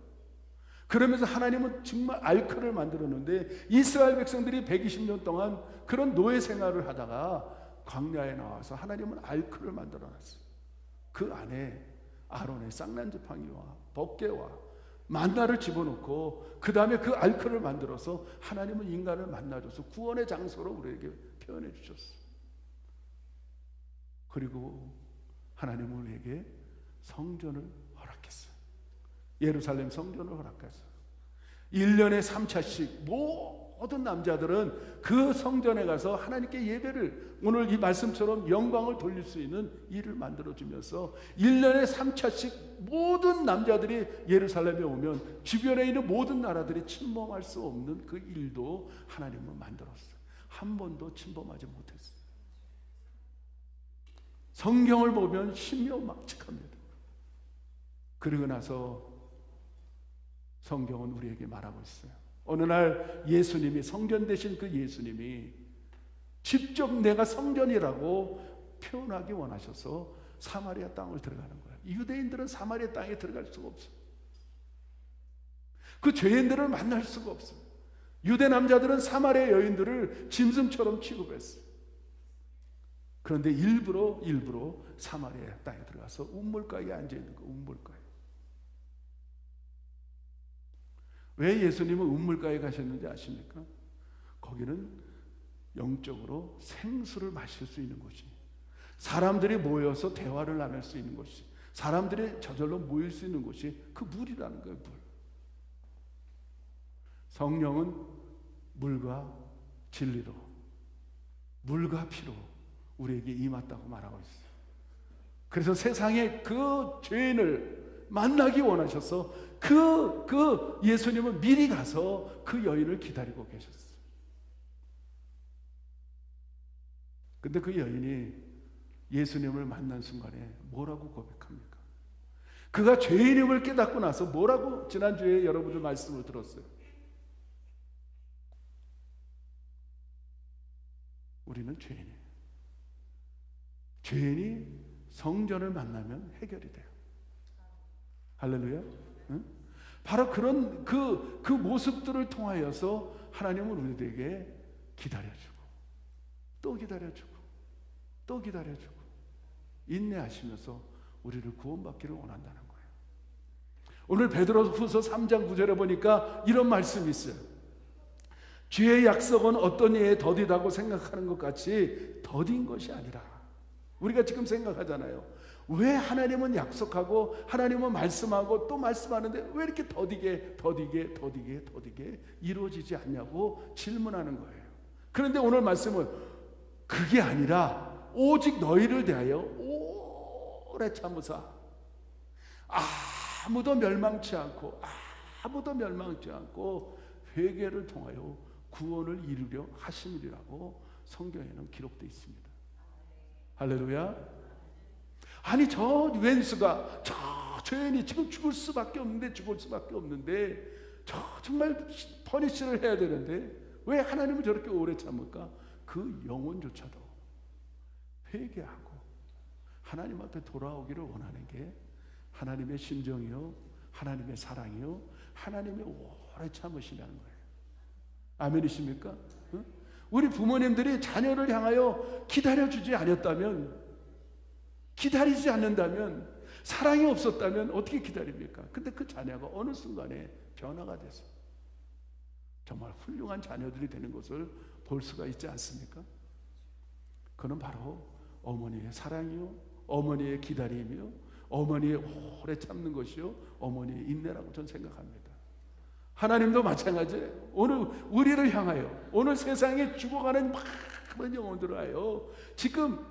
S3: 그러면서 하나님은 정말 아르크를 만들었는데 이스라엘 백성들이 120년 동안 그런 노예 생활을 하다가 광야에 나와서 하나님은 아르크를 만들어놨어요. 그 안에 아론의 쌍난지팡이와 법궤와 만나를 집어넣고 그 다음에 그 아르크를 만들어서 하나님은 인간을 만나줘서 구원의 장소로 우리에게 표현해 주셨어요. 그리고 하나님은 우리에게 성전을 허락했어요. 예루살렘 성전을 허락했어요. 1년에 3차씩 모든 남자들은 그 성전에 가서 하나님께 예배를, 오늘 이 말씀처럼 영광을 돌릴 수 있는 일을 만들어주면서 1년에 3차씩 모든 남자들이 예루살렘에 오면 주변에 있는 모든 나라들이 침범할 수 없는 그 일도 하나님은 만들었어요. 한 번도 침범하지 못했어요. 성경을 보면 신묘막측합니다. 그러고 나서 성경은 우리에게 말하고 있어요. 어느 날 예수님이, 성전 되신 그 예수님이 직접 내가 성전이라고 표현하기 원하셔서 사마리아 땅을 들어가는 거예요. 유대인들은 사마리아 땅에 들어갈 수가 없어요. 그 죄인들을 만날 수가 없어요. 유대 남자들은 사마리아 여인들을 짐승처럼 취급했어요. 그런데 일부러 사마리아 땅에 들어가서 우물가에 앉아있는 거예요. 우물가에. 왜 예수님은 우물가에 가셨는지 아십니까? 거기는 영적으로 생수를 마실 수 있는 곳이, 사람들이 모여서 대화를 나눌 수 있는 곳이, 사람들이 저절로 모일 수 있는 곳이 그 물이라는 거예요. 물. 성령은 물과 진리로, 물과 피로 우리에게 임했다고 말하고 있어요. 그래서 세상에 그 죄인을 만나기 원하셔서 그 예수님은 미리 가서 그 여인을 기다리고 계셨어요. 근데 그 여인이 예수님을 만난 순간에 뭐라고 고백합니까? 그가 죄인임을 깨닫고 나서 뭐라고 지난주에 여러분들 말씀을 들었어요? 우리는 죄인이에요. 죄인이 성전을 만나면 해결이 돼요. 할렐루야. 응? 바로 그런 그 모습들을 통하여서 하나님은 우리들에게 기다려주고 또 기다려주고 또 기다려주고 인내하시면서 우리를 구원받기를 원한다는 거예요. 오늘 베드로후서 3장 9절에 보니까 이런 말씀이 있어요. 주의 약속은 어떤 이에 더디다고 생각하는 것 같이 더딘 것이 아니라, 우리가 지금 생각하잖아요. 왜 하나님은 약속하고 하나님은 말씀하고 또 말씀하는데 왜 이렇게 더디게 이루어지지 않냐고 질문하는 거예요. 그런데 오늘 말씀은 그게 아니라 오직 너희를 대하여 오래 참으사 아무도 멸망치 않고 회개를 통하여 구원을 이루려 하심이라고 성경에는 기록되어 있습니다. 할렐루야. 아니 저 웬수가 저 죄인이 지금 죽을 수밖에 없는데 정말 퍼니시를 해야 되는데 왜 하나님은 저렇게 오래 참을까? 그 영혼조차도 회개하고 하나님 앞에 돌아오기를 원하는 게 하나님의 심정이요, 하나님의 사랑이요, 하나님의 오래 참으시라는 거예요. 아멘이십니까? 응? 우리 부모님들이 자녀를 향하여 기다려주지 않는다면, 사랑이 없었다면 어떻게 기다립니까? 근데 그 자녀가 어느 순간에 변화가 돼서 정말 훌륭한 자녀들이 되는 것을 볼 수가 있지 않습니까? 그는 바로 어머니의 사랑이요, 어머니의 기다림이요, 어머니의 오래 참는 것이요, 어머니의 인내라고 저는 생각합니다. 하나님도 마찬가지예요. 오늘 우리를 향하여, 오늘 세상에 죽어가는 많은 영혼들을 하여 지금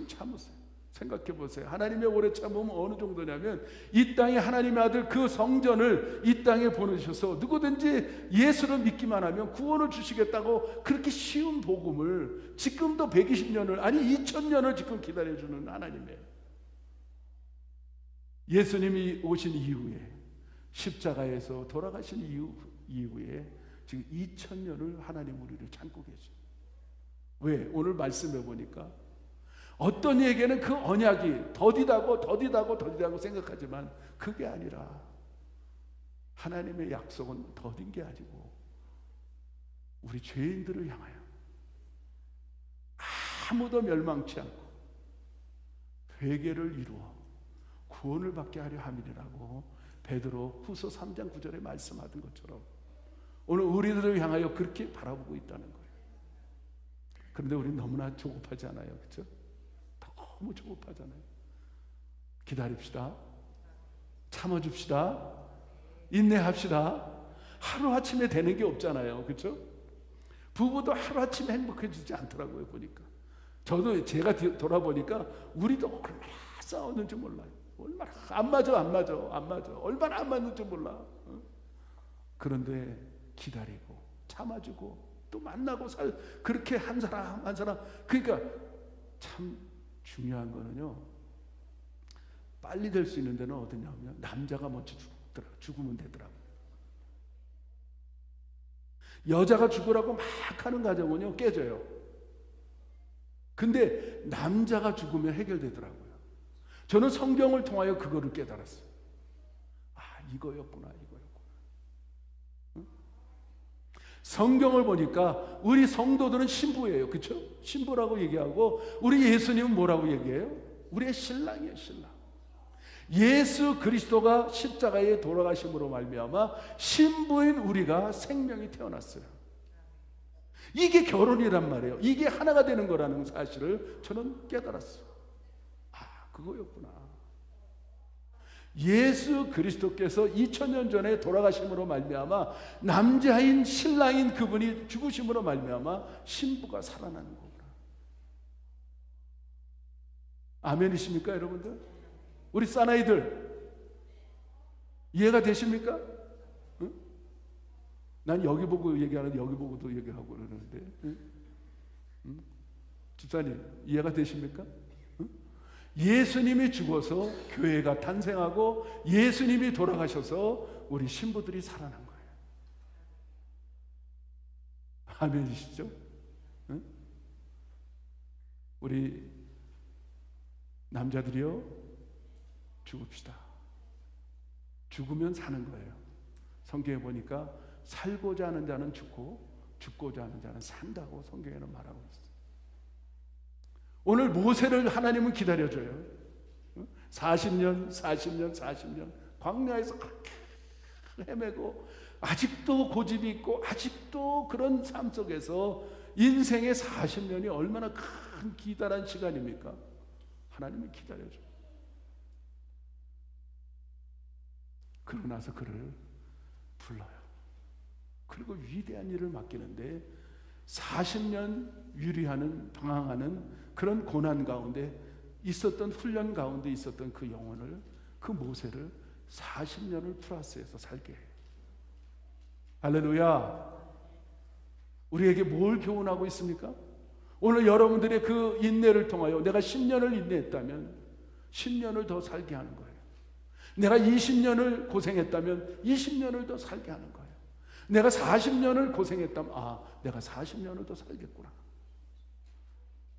S3: 참으세요. 생각해 보세요. 하나님의 오래 참음은 어느 정도냐면 이 땅에 하나님의 아들 그 성전을 이 땅에 보내셔서 누구든지 예수를 믿기만 하면 구원을 주시겠다고 그렇게 쉬운 복음을 지금도 120년을 아니 2000년을 지금 기다려주는 하나님이에요. 예수님이 오신 이후에 십자가에서 돌아가신 이후에 지금 2000년을 하나님 우리를 참고 계셔요. 왜? 오늘 말씀해 보니까 어떤 이에게는 그 언약이 더디다고 생각하지만 그게 아니라 하나님의 약속은 더딘 게 아니고 우리 죄인들을 향하여 아무도 멸망치 않고 회개를 이루어 구원을 받게 하려 함이라고 베드로 후서 3장 9절에 말씀하던 것처럼 오늘 우리들을 향하여 그렇게 바라보고 있다는 거예요. 그런데 우리는 너무나 조급하지 않아요? 그렇죠? 너무 조급하잖아요. 기다립시다. 참아줍시다. 인내합시다. 하루아침에 되는 게 없잖아요. 그렇죠? 부부도 하루아침에 행복해지지 않더라고요. 보니까 저도 제가 돌아보니까 우리도 얼마나 싸웠는지 몰라요. 얼마나 안 맞아 얼마나 안 맞는지 몰라. 그런데 기다리고 참아주고 또 만나고 그렇게 한 사람 그러니까 참 중요한 거는요, 빨리 될 수 있는 데는 어디냐면 남자가 먼저 죽으면 되더라고요. 여자가 죽으라고 막 하는 가정은요 깨져요. 근데 남자가 죽으면 해결되더라고요. 저는 성경을 통하여 그거를 깨달았어요. 이거였구나. 응? 성경을 보니까 우리 성도들은 신부예요. 그렇죠? 신부라고 얘기하고 우리 예수님은 뭐라고 얘기해요? 우리의 신랑이에요. 신랑. 예수 그리스도가 십자가에 돌아가심으로 말미암아 신부인 우리가 생명이 태어났어요. 이게 결혼이란 말이에요. 이게 하나가 되는 거라는 사실을 저는 깨달았어요. 그거였구나. 예수 그리스도께서 2000년 전에 돌아가심으로 말미암아 남자인 신랑인 그분이 죽으심으로 말미암아 신부가 살아나는 거구나. 아멘이십니까 여러분들? 우리 사나이들 이해가 되십니까? 응? 난 여기 보고 얘기하는데 여기 보고도 얘기하고 그러는데 응? 집사님 이해가 되십니까? 예수님이 죽어서 교회가 탄생하고 예수님이 돌아가셔서 우리 신부들이 살아난 거예요. 아멘이시죠? 응? 우리 남자들이요 죽읍시다. 죽으면 사는 거예요. 성경에 보니까 살고자 하는 자는 죽고 죽고자 하는 자는 산다고 성경에는 말하고 있어요. 오늘 모세를 하나님은 기다려줘요. 40년 광야에서 그렇게 헤매고 아직도 고집이 있고 아직도 그런 삶 속에서 인생의 40년이 얼마나 큰 기다란 시간입니까? 하나님이 기다려줘. 그러고 나서 그를 불러요. 그리고 위대한 일을 맡기는데 40년 유리하는 방황하는 그런 고난 가운데 있었던 훈련 가운데 있었던 그 영혼을, 그 모세를 40년을 플러스해서 살게 해요. 할렐루야. 우리에게 뭘 교훈하고 있습니까? 오늘 여러분들의 그 인내를 통하여 내가 10년을 인내했다면 10년을 더 살게 하는 거예요. 내가 20년을 고생했다면 20년을 더 살게 하는 거예요. 내가 40년을 고생했다면 내가 40년을 더 살겠구나.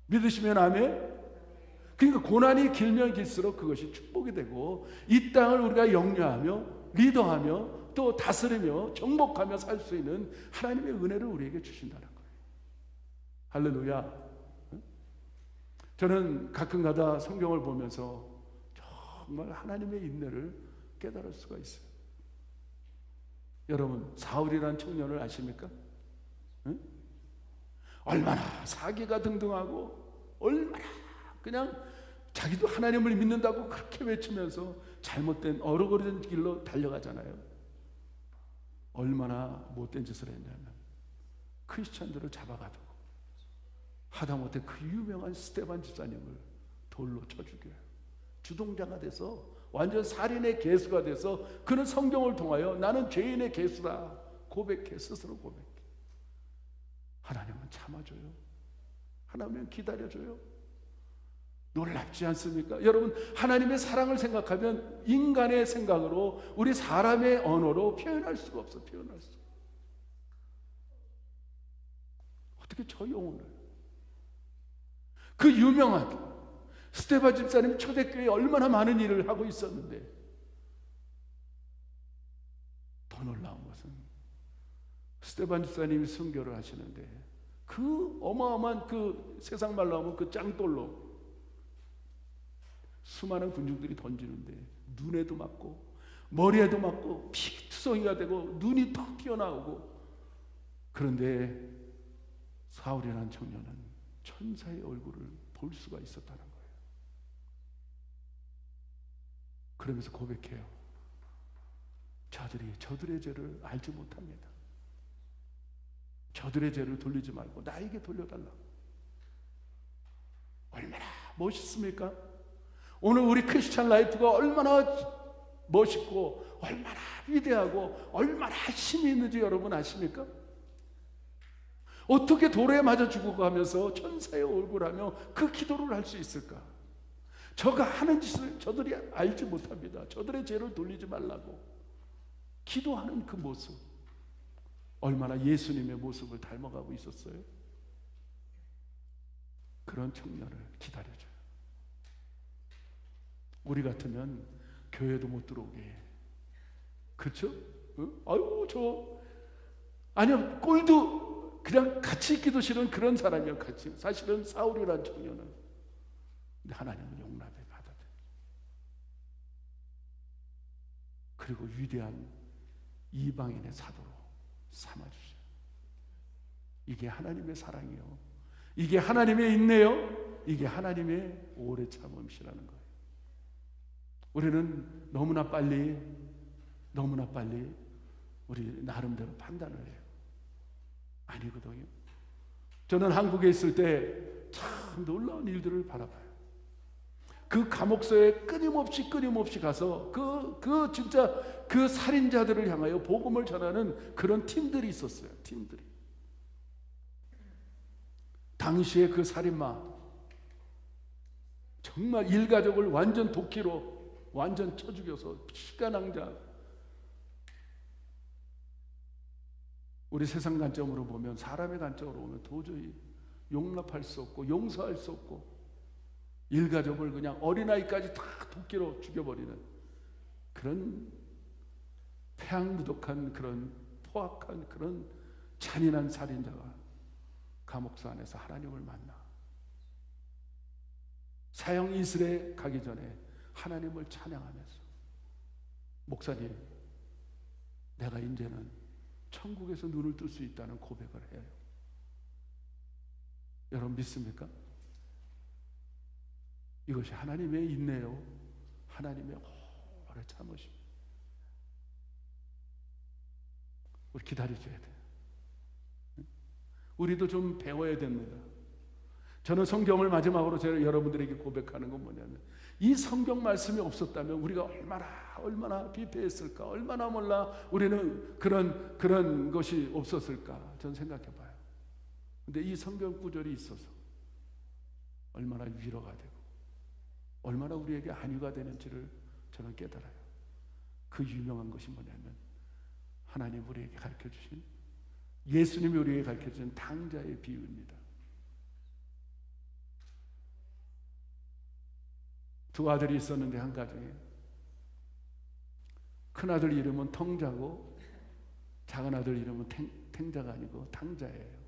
S3: 믿으시면 아멘? 그러니까 고난이 길면 길수록 그것이 축복이 되고 이 땅을 우리가 영유하며 리더하며 또 다스리며 정복하며 살 수 있는 하나님의 은혜를 우리에게 주신다는 거예요. 할렐루야. 저는 가끔가다 성경을 보면서 정말 하나님의 인내를 깨달을 수가 있어요. 여러분, 사울이라는 청년을 아십니까? 응? 얼마나 사기가 등등하고 얼마나 그냥 자기도 하나님을 믿는다고 그렇게 외치면서 잘못된 어그러진 길로 달려가잖아요. 얼마나 못된 짓을 했냐면 크리스천들을 잡아가지고 하다못해 그 유명한 스데반 집사님을 돌로 쳐 죽여요. 주동자가 돼서 완전 살인의 개수가 돼서 그는 성경을 통하여 나는 죄인의 개수다 고백해, 스스로 고백해. 하나님은 참아줘요. 하나님은 기다려줘요. 놀랍지 않습니까? 여러분, 하나님의 사랑을 생각하면 인간의 생각으로, 우리 사람의 언어로 표현할 수가 없어. 표현할 수. 어떻게 저 영혼을, 그 유명한 스데반 집사님 초대교회에 얼마나 많은 일을 하고 있었는데, 더 놀라운 것은 스데반 집사님이 순교를 하시는데 그 어마어마한 그 세상 말로 하면 그 짱돌로 수많은 군중들이 던지는데 눈에도 맞고 머리에도 맞고 피투성이가 되고 눈이 턱 튀어나오고, 그런데 사울이라는 청년은 천사의 얼굴을 볼 수가 있었다는 거예요. 그러면서 고백해요. 저들의 죄를 알지 못합니다. 저들의 죄를 돌리지 말고 나에게 돌려달라고. 얼마나 멋있습니까? 오늘 우리 크리스찬 라이프가 얼마나 멋있고 얼마나 위대하고 얼마나 힘이 있는지 여러분 아십니까? 어떻게 돌에 맞아 죽어가면서 천사의 얼굴하며 그 기도를 할 수 있을까? 저가 하는 짓을 저들이 알지 못합니다. 저들의 죄를 돌리지 말라고 기도하는 그 모습, 얼마나 예수님의 모습을 닮아가고 있었어요. 그런 청년을 기다려줘요. 우리 같으면 교회도 못 들어오게 해. 그렇죠? 응? 아니요, 꼴도 그냥 같이 있기도 싫은 그런 사람이요. 같이. 사실은 사울이라는 청년은, 근데 하나님은 용납해 받아들여요. 그리고 위대한 이방인의 사도로 삼아주셔요. 이게 하나님의 사랑이요, 이게 하나님의 인내요, 이게 하나님의 오래 참음이라는 거예요. 우리는 너무나 빨리 우리 나름대로 판단을 해요. 아니거든요. 저는 한국에 있을 때 참 놀라운 일들을 바라봐요. 그 감옥소에 끊임없이 가서 진짜 그 살인자들을 향하여 복음을 전하는 그런 팀들이 있었어요. 팀들이. 당시에 그 살인마 정말 일가족을 완전 도끼로 완전 쳐 죽여서 피가 낭자. 우리 세상 관점으로 보면, 사람의 관점으로 보면 도저히 용납할 수 없고 용서할 수 없고, 일가족을 그냥 어린아이까지 다 도끼로 죽여버리는 그런 패양무독한, 그런 포악한, 그런 잔인한 살인자가 감옥소 안에서 하나님을 만나 사형 이슬에 가기 전에 하나님을 찬양하면서, 목사님, 내가 이제는 천국에서 눈을 뜰 수 있다는 고백을 해요. 여러분 믿습니까? 이것이 하나님의 인내요, 하나님의 오래 참으심. 우리 기다려줘야 돼요. 우리도 좀 배워야 됩니다. 저는 성경을 마지막으로 제가 여러분들에게 고백하는 건 뭐냐면, 이 성경 말씀이 없었다면 우리가 얼마나 비패했을까, 얼마나 몰라 우리는 그런 것이 없었을까, 저는 생각해 봐요. 근데 이 성경 구절이 있어서 얼마나 위로가 되고 얼마나 우리에게 안위가 되는지를 저는 깨달아요. 그 유명한 것이 뭐냐면, 하나님 우리에게 가르쳐주신, 예수님이 우리에게 가르쳐주신 탕자의 비유입니다. 두 아들이 있었는데 한 가정에 큰아들 이름은 텅자고 작은 아들 이름은 탱자가 아니고 탕자예요.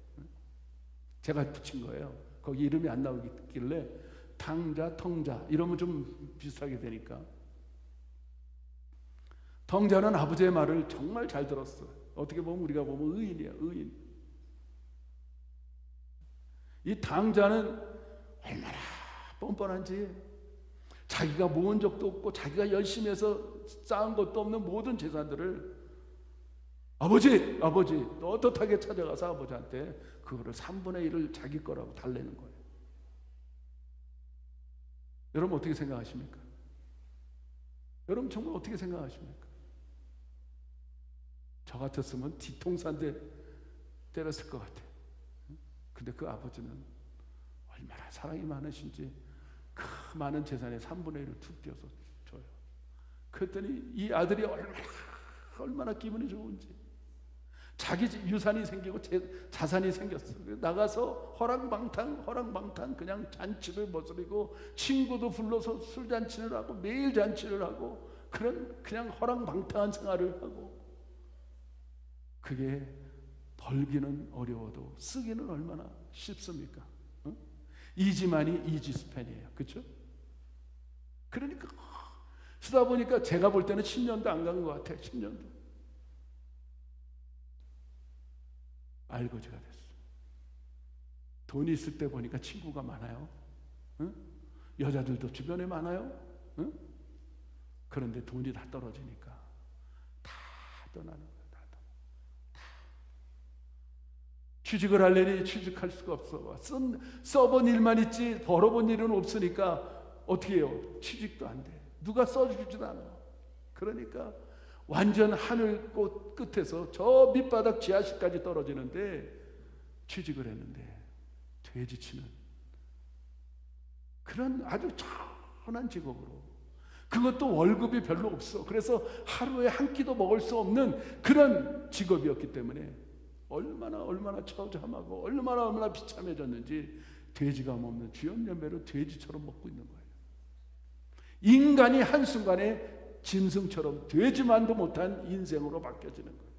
S3: 제가 붙인 거예요. 거기 이름이 안 나오길래 탕자, 텅자 이러면 좀 비슷하게 되니까. 텅자는 아버지의 말을 정말 잘 들었어. 어떻게 보면 우리가 보면 의인이야, 의인. 이 탕자는 얼마나 뻔뻔한지, 자기가 모은 적도 없고 자기가 열심히 해서 쌓은 것도 없는 모든 재산들을 아버지 떳떳하게 찾아가서 아버지한테 그거를 3분의 1을 자기 거라고 달래는 거예요. 여러분 어떻게 생각하십니까? 여러분 정말 어떻게 생각하십니까? 저 같았으면 뒤통수 한 대 때렸을 것 같아요. 근데 그 아버지는 얼마나 사랑이 많으신지 그 많은 재산의 3분의 1을 툭 띄어서 줘요. 그랬더니 이 아들이 얼마나 기분이 좋은지, 자기 유산이 생기고 자산이 생겼어. 나가서 허랑방탕 그냥 잔치를 벌이고 친구도 불러서 술잔치를 하고 매일 잔치를 하고 그냥 허랑방탕한 생활을 하고, 그게 벌기는 어려워도 쓰기는 얼마나 쉽습니까? 이지만이 이지스펜이에요. 그렇죠? 그러니까 쓰다 보니까 제가 볼 때는 10년도 안 간 것 같아요. 10년도. 알고지가 됐어요. 돈이 있을 때 보니까 친구가 많아요. 응? 여자들도 주변에 많아요. 응? 그런데 돈이 다 떨어지니까 다 떠나는 거예요. 취직을 하려니 취직할 수가 없어. 써본 일만 있지 벌어본 일은 없으니까 어떻게 해요? 취직도 안 돼. 누가 써주지도 않아. 그러니까 완전 하늘꽃 끝에서 저 밑바닥 지하실까지 떨어지는데 취직을 했는데 돼지치는 그런 아주 천한 직업으로, 그것도 월급이 별로 없어. 그래서 하루에 한 끼도 먹을 수 없는 그런 직업이었기 때문에 얼마나 처참하고 얼마나 비참해졌는지 돼지가 먹는 쥐염염매로 돼지처럼 먹고 있는 거예요. 인간이 한순간에 짐승처럼 돼지만도 못한 인생으로 바뀌어지는 거예요.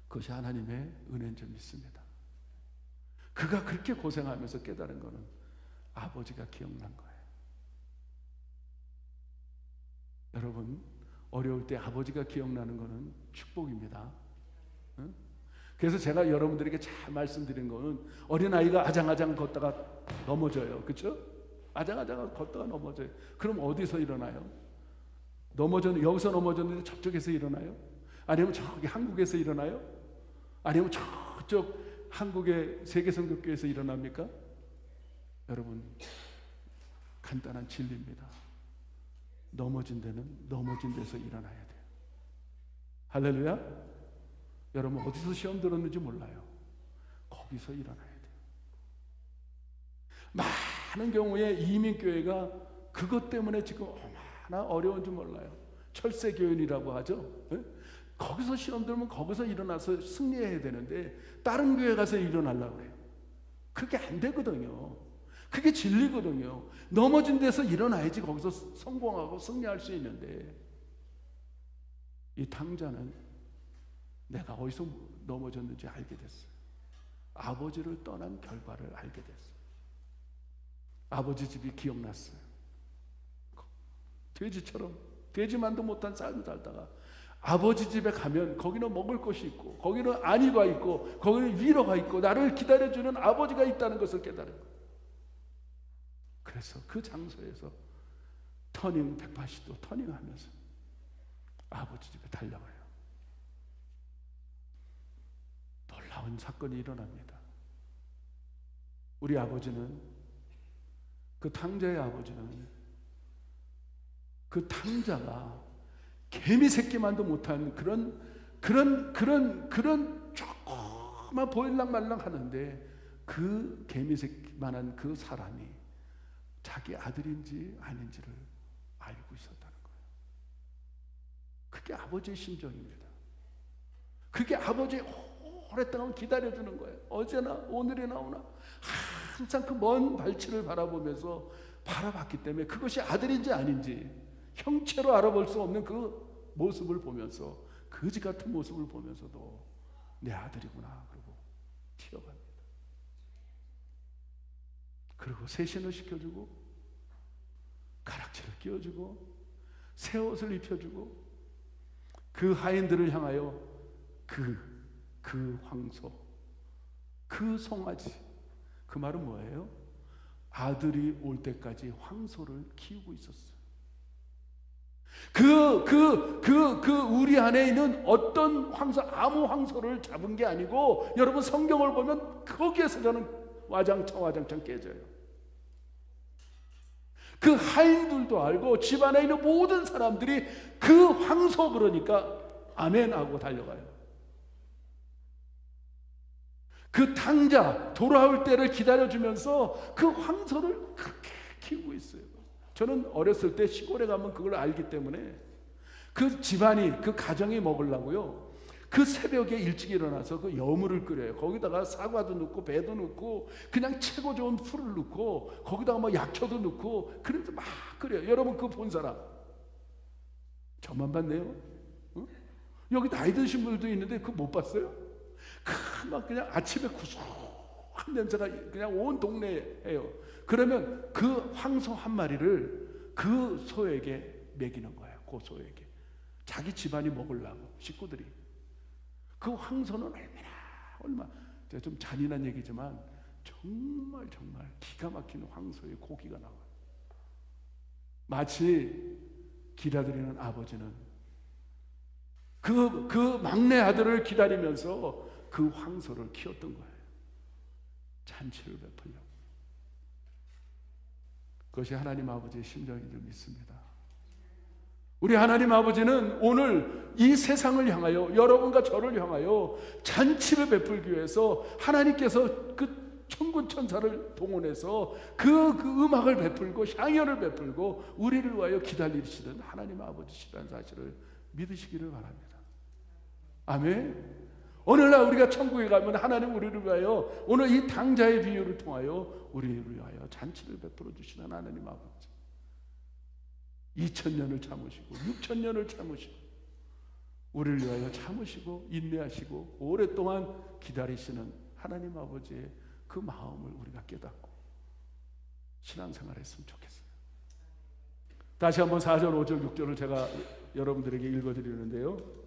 S3: 그것이 하나님의 은혜인 줄 믿습니다. 그가 그렇게 고생하면서 깨달은 것은 아버지가 기억난 거예요. 여러분 어려울 때 아버지가 기억나는 것은 축복입니다. 응? 그래서 제가 여러분들에게 잘 말씀드린 거는, 어린아이가 아장아장 걷다가 넘어져요. 그렇죠? 아장아장 걷다가 넘어져요. 그럼 어디서 일어나요? 여기서 넘어졌는데 저쪽에서 일어나요? 아니면 저기 한국에서 일어나요? 아니면 저쪽 한국의 세계성교교에서 일어납니까? 여러분 간단한 진리입니다. 넘어진 데는 넘어진 데서 일어나야 돼요. 할렐루야. 여러분 어디서 시험 들었는지 몰라요. 거기서 일어나야 돼요. 많은 경우에 이민교회가 그것 때문에 지금 얼마나 어려운지 몰라요. 철새교인이라고 하죠. 네? 거기서 시험 들면 거기서 일어나서 승리해야 되는데 다른 교회 가서 일어나려고 그래요. 그게 안 되거든요. 그게 진리거든요. 넘어진 데서 일어나야지 거기서 성공하고 승리할 수 있는데, 이 탕자는 내가 어디서 넘어졌는지 알게 됐어요. 아버지를 떠난 결과를 알게 됐어요. 아버지 집이 기억났어요. 돼지처럼 돼지만도 못한 삶을 살다가 아버지 집에 가면 거기는 먹을 것이 있고, 거기는 안위가 있고, 거기는 위로가 있고, 나를 기다려주는 아버지가 있다는 것을 깨달은 거예요. 그래서 그 장소에서 터닝 180도 터닝하면서 아버지 집에 달려가요. 놀라운 사건이 일어납니다. 우리 아버지는, 그 탕자의 아버지는 그 탕자가 개미 새끼만도 못한 그런 조그만 보일랑말랑 하는데 그 개미 새끼만한 그 사람이 자기 아들인지 아닌지를 알고 있었다는 거예요. 그게 아버지의 심정입니다. 그게 아버지의 오랫동안 기다려주는 거예요. 어제나 오늘이나 오나 항상 그 먼 발치를 바라보면서 바라봤기 때문에 그것이 아들인지 아닌지 형체로 알아볼 수 없는 그 모습을 보면서, 거지 같은 모습을 보면서도 내 아들이구나 그러고 튀어갑니다. 그리고 세신을 시켜주고 가락지를 끼워주고 새 옷을 입혀주고 그 하인들을 향하여 그 황소, 그 송아지, 그 말은 뭐예요? 아들이 올 때까지 황소를 키우고 있었어요. 우리 안에 있는 어떤 황소, 아무 황소를 잡은 게 아니고, 여러분 성경을 보면 거기에서 저는 와장창 깨져요. 그 하인들도 알고 집안에 있는 모든 사람들이 그 황소, 그러니까 아멘 하고 달려가요. 그 탕자 돌아올 때를 기다려주면서 그 황소를 그렇게 키우고 있어요. 저는 어렸을 때 시골에 가면 그걸 알기 때문에 그 집안이, 그 가정이 먹으려고요, 그 새벽에 일찍 일어나서 그 여물을 끓여요. 거기다가 사과도 넣고 배도 넣고 그냥 최고 좋은 풀을 넣고 거기다가 뭐 약초도 넣고 그래서 막 끓여요. 여러분 그거 본 사람? 저만 봤네요. 어? 여기 나이 드신 분들도 있는데 그거 못 봤어요? 막 그냥 아침에 구수한 냄새가 그냥 온 동네에 해요. 그러면 그 황소 한 마리를 그 소에게 먹이는 거예요. 그 소에게. 자기 집안이 먹으려고, 식구들이. 그 황소는 얼마나 제가 좀 잔인한 얘기지만 정말 기가 막히는 황소의 고기가 나와요. 마치 기다리는 아버지는 그 막내 아들을 기다리면서 그 황소를 키웠던 거예요. 잔치를 베풀려고. 그것이 하나님 아버지의 심정인 줄 믿습니다. 우리 하나님 아버지는 오늘 이 세상을 향하여, 여러분과 저를 향하여 잔치를 베풀기 위해서 하나님께서 그 천군 천사를 동원해서 그 음악을 베풀고 향연을 베풀고 우리를 위하여 기다리시는 하나님 아버지시라는 사실을 믿으시기를 바랍니다. 아멘. 오늘날 우리가 천국에 가면 하나님 우리를 위하여 오늘 이 탕자의 비유를 통하여 우리를 위하여 잔치를 베풀어 주시는 하나님 아버지, 2000년을 참으시고 6000년을 참으시고 우리를 위하여 참으시고 인내하시고 오랫동안 기다리시는 하나님 아버지의 그 마음을 우리가 깨닫고 신앙생활 했으면 좋겠어요. 다시 한번 4절, 5절, 6절을 제가 여러분들에게 읽어드리는데요.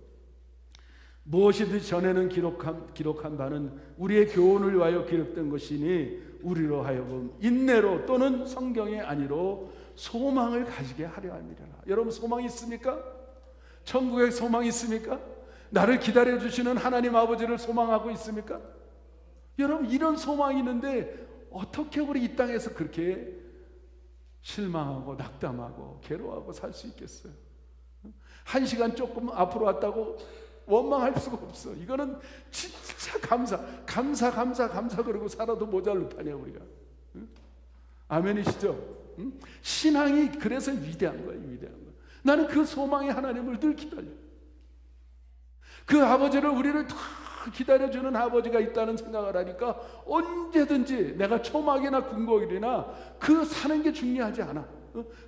S3: 무엇이든지 전에는 기록한 바는 우리의 교훈을 위하여 기록된 것이니 우리로 하여금 인내로 또는 성경의 안위로 소망을 가지게 하려 함이라. 여러분 소망이 있습니까? 천국에 소망이 있습니까? 나를 기다려주시는 하나님 아버지를 소망하고 있습니까? 여러분 이런 소망이 있는데 어떻게 우리 이 땅에서 그렇게 실망하고 낙담하고 괴로워하고 살 수 있겠어요? 1시간 조금 앞으로 왔다고 원망할 수가 없어. 이거는 진짜 감사 그러고 살아도 모자를 판이야 우리가. 아멘이시죠? 신앙이 그래서 위대한 거예요. 위대한 거. 나는 그 소망의 하나님을 늘 기다려. 그 아버지를, 우리를 다 기다려주는 아버지가 있다는 생각을 하니까 언제든지 내가 초막이나 궁궐이나 그 사는 게 중요하지 않아.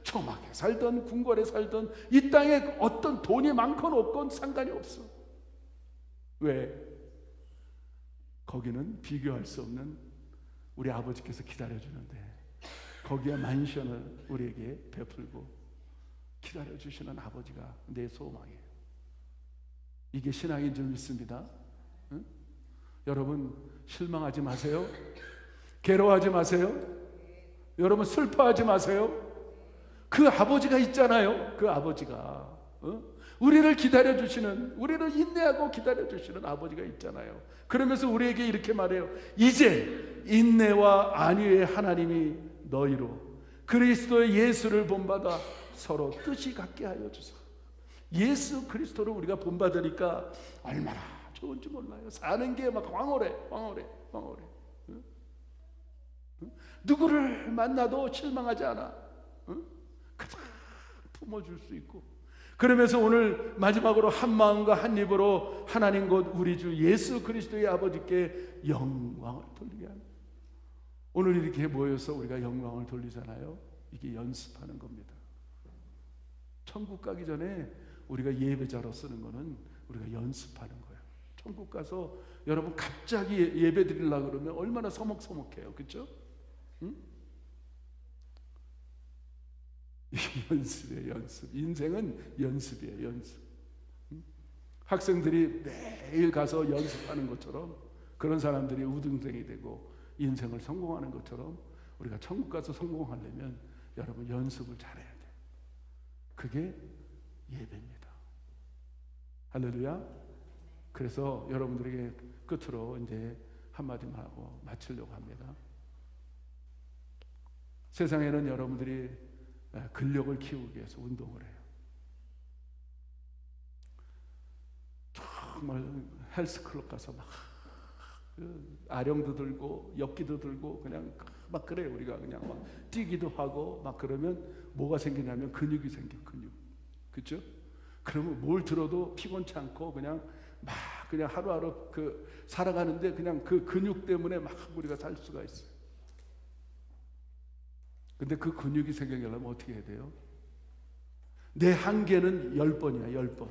S3: 초막에 살던 궁궐에 살던 이 땅에 어떤 돈이 많건 없건 상관이 없어. 왜? 거기는 비교할 수 없는 우리 아버지께서 기다려주는데 거기에 만션을 우리에게 베풀고 기다려주시는 아버지가 내 소망이에요. 이게 신앙인 줄 믿습니다. 응? 여러분 실망하지 마세요. 괴로워하지 마세요. 여러분 슬퍼하지 마세요. 그 아버지가 있잖아요. 그 아버지가 우리를 기다려주시는, 우리를 인내하고 기다려주시는 아버지가 있잖아요. 그러면서 우리에게 이렇게 말해요. 이제 인내와 안위의 하나님이 너희로 그리스도의 예수를 본받아 서로 뜻이 같게 하여 주소서. 예수 그리스도를 우리가 본받으니까 얼마나 좋은지 몰라요. 사는 게 막 황홀해. 응? 응? 누구를 만나도 실망하지 않아. 응? 그냥 품어줄 수 있고. 그러면서 오늘 마지막으로 한 마음과 한 입으로 하나님 곧 우리 주 예수 그리스도의 아버지께 영광을 돌리게 합니다. 오늘 이렇게 모여서 우리가 영광을 돌리잖아요. 이게 연습하는 겁니다. 천국 가기 전에 우리가 예배자로 쓰는 거는 우리가 연습하는 거예요. 천국 가서 여러분 갑자기 예배 드리려고 그러면 얼마나 서먹서먹해요. 그렇죠? 응? 연습이에요. 연습. 인생은 연습이에요. 연습. 응? 학생들이 매일 가서 연습하는 것처럼 그런 사람들이 우등생이 되고 인생을 성공하는 것처럼 우리가 천국 가서 성공하려면 여러분 연습을 잘해야 돼요. 그게 예배입니다. 할렐루야. 그래서 여러분들에게 끝으로 이제 한마디만 하고 마치려고 합니다. 세상에는 여러분들이 근력을 키우기 위해서 운동을 해요. 정말 헬스클럽 가서 막 아령도 들고 엽기도 들고 그냥 막 그래요. 우리가 그냥 막 뛰기도 하고 막 그러면 뭐가 생기냐면 근육이 생겨. 근육. 그렇죠? 그러면 뭘 들어도 피곤치 않고 그냥 막 그냥 하루하루 살아가는데 그냥 그 근육 때문에 막 우리가 살 수가 있어요. 근데 그 근육이 생기려면 어떻게 해야 돼요? 내 한계는 10번이야. 10번.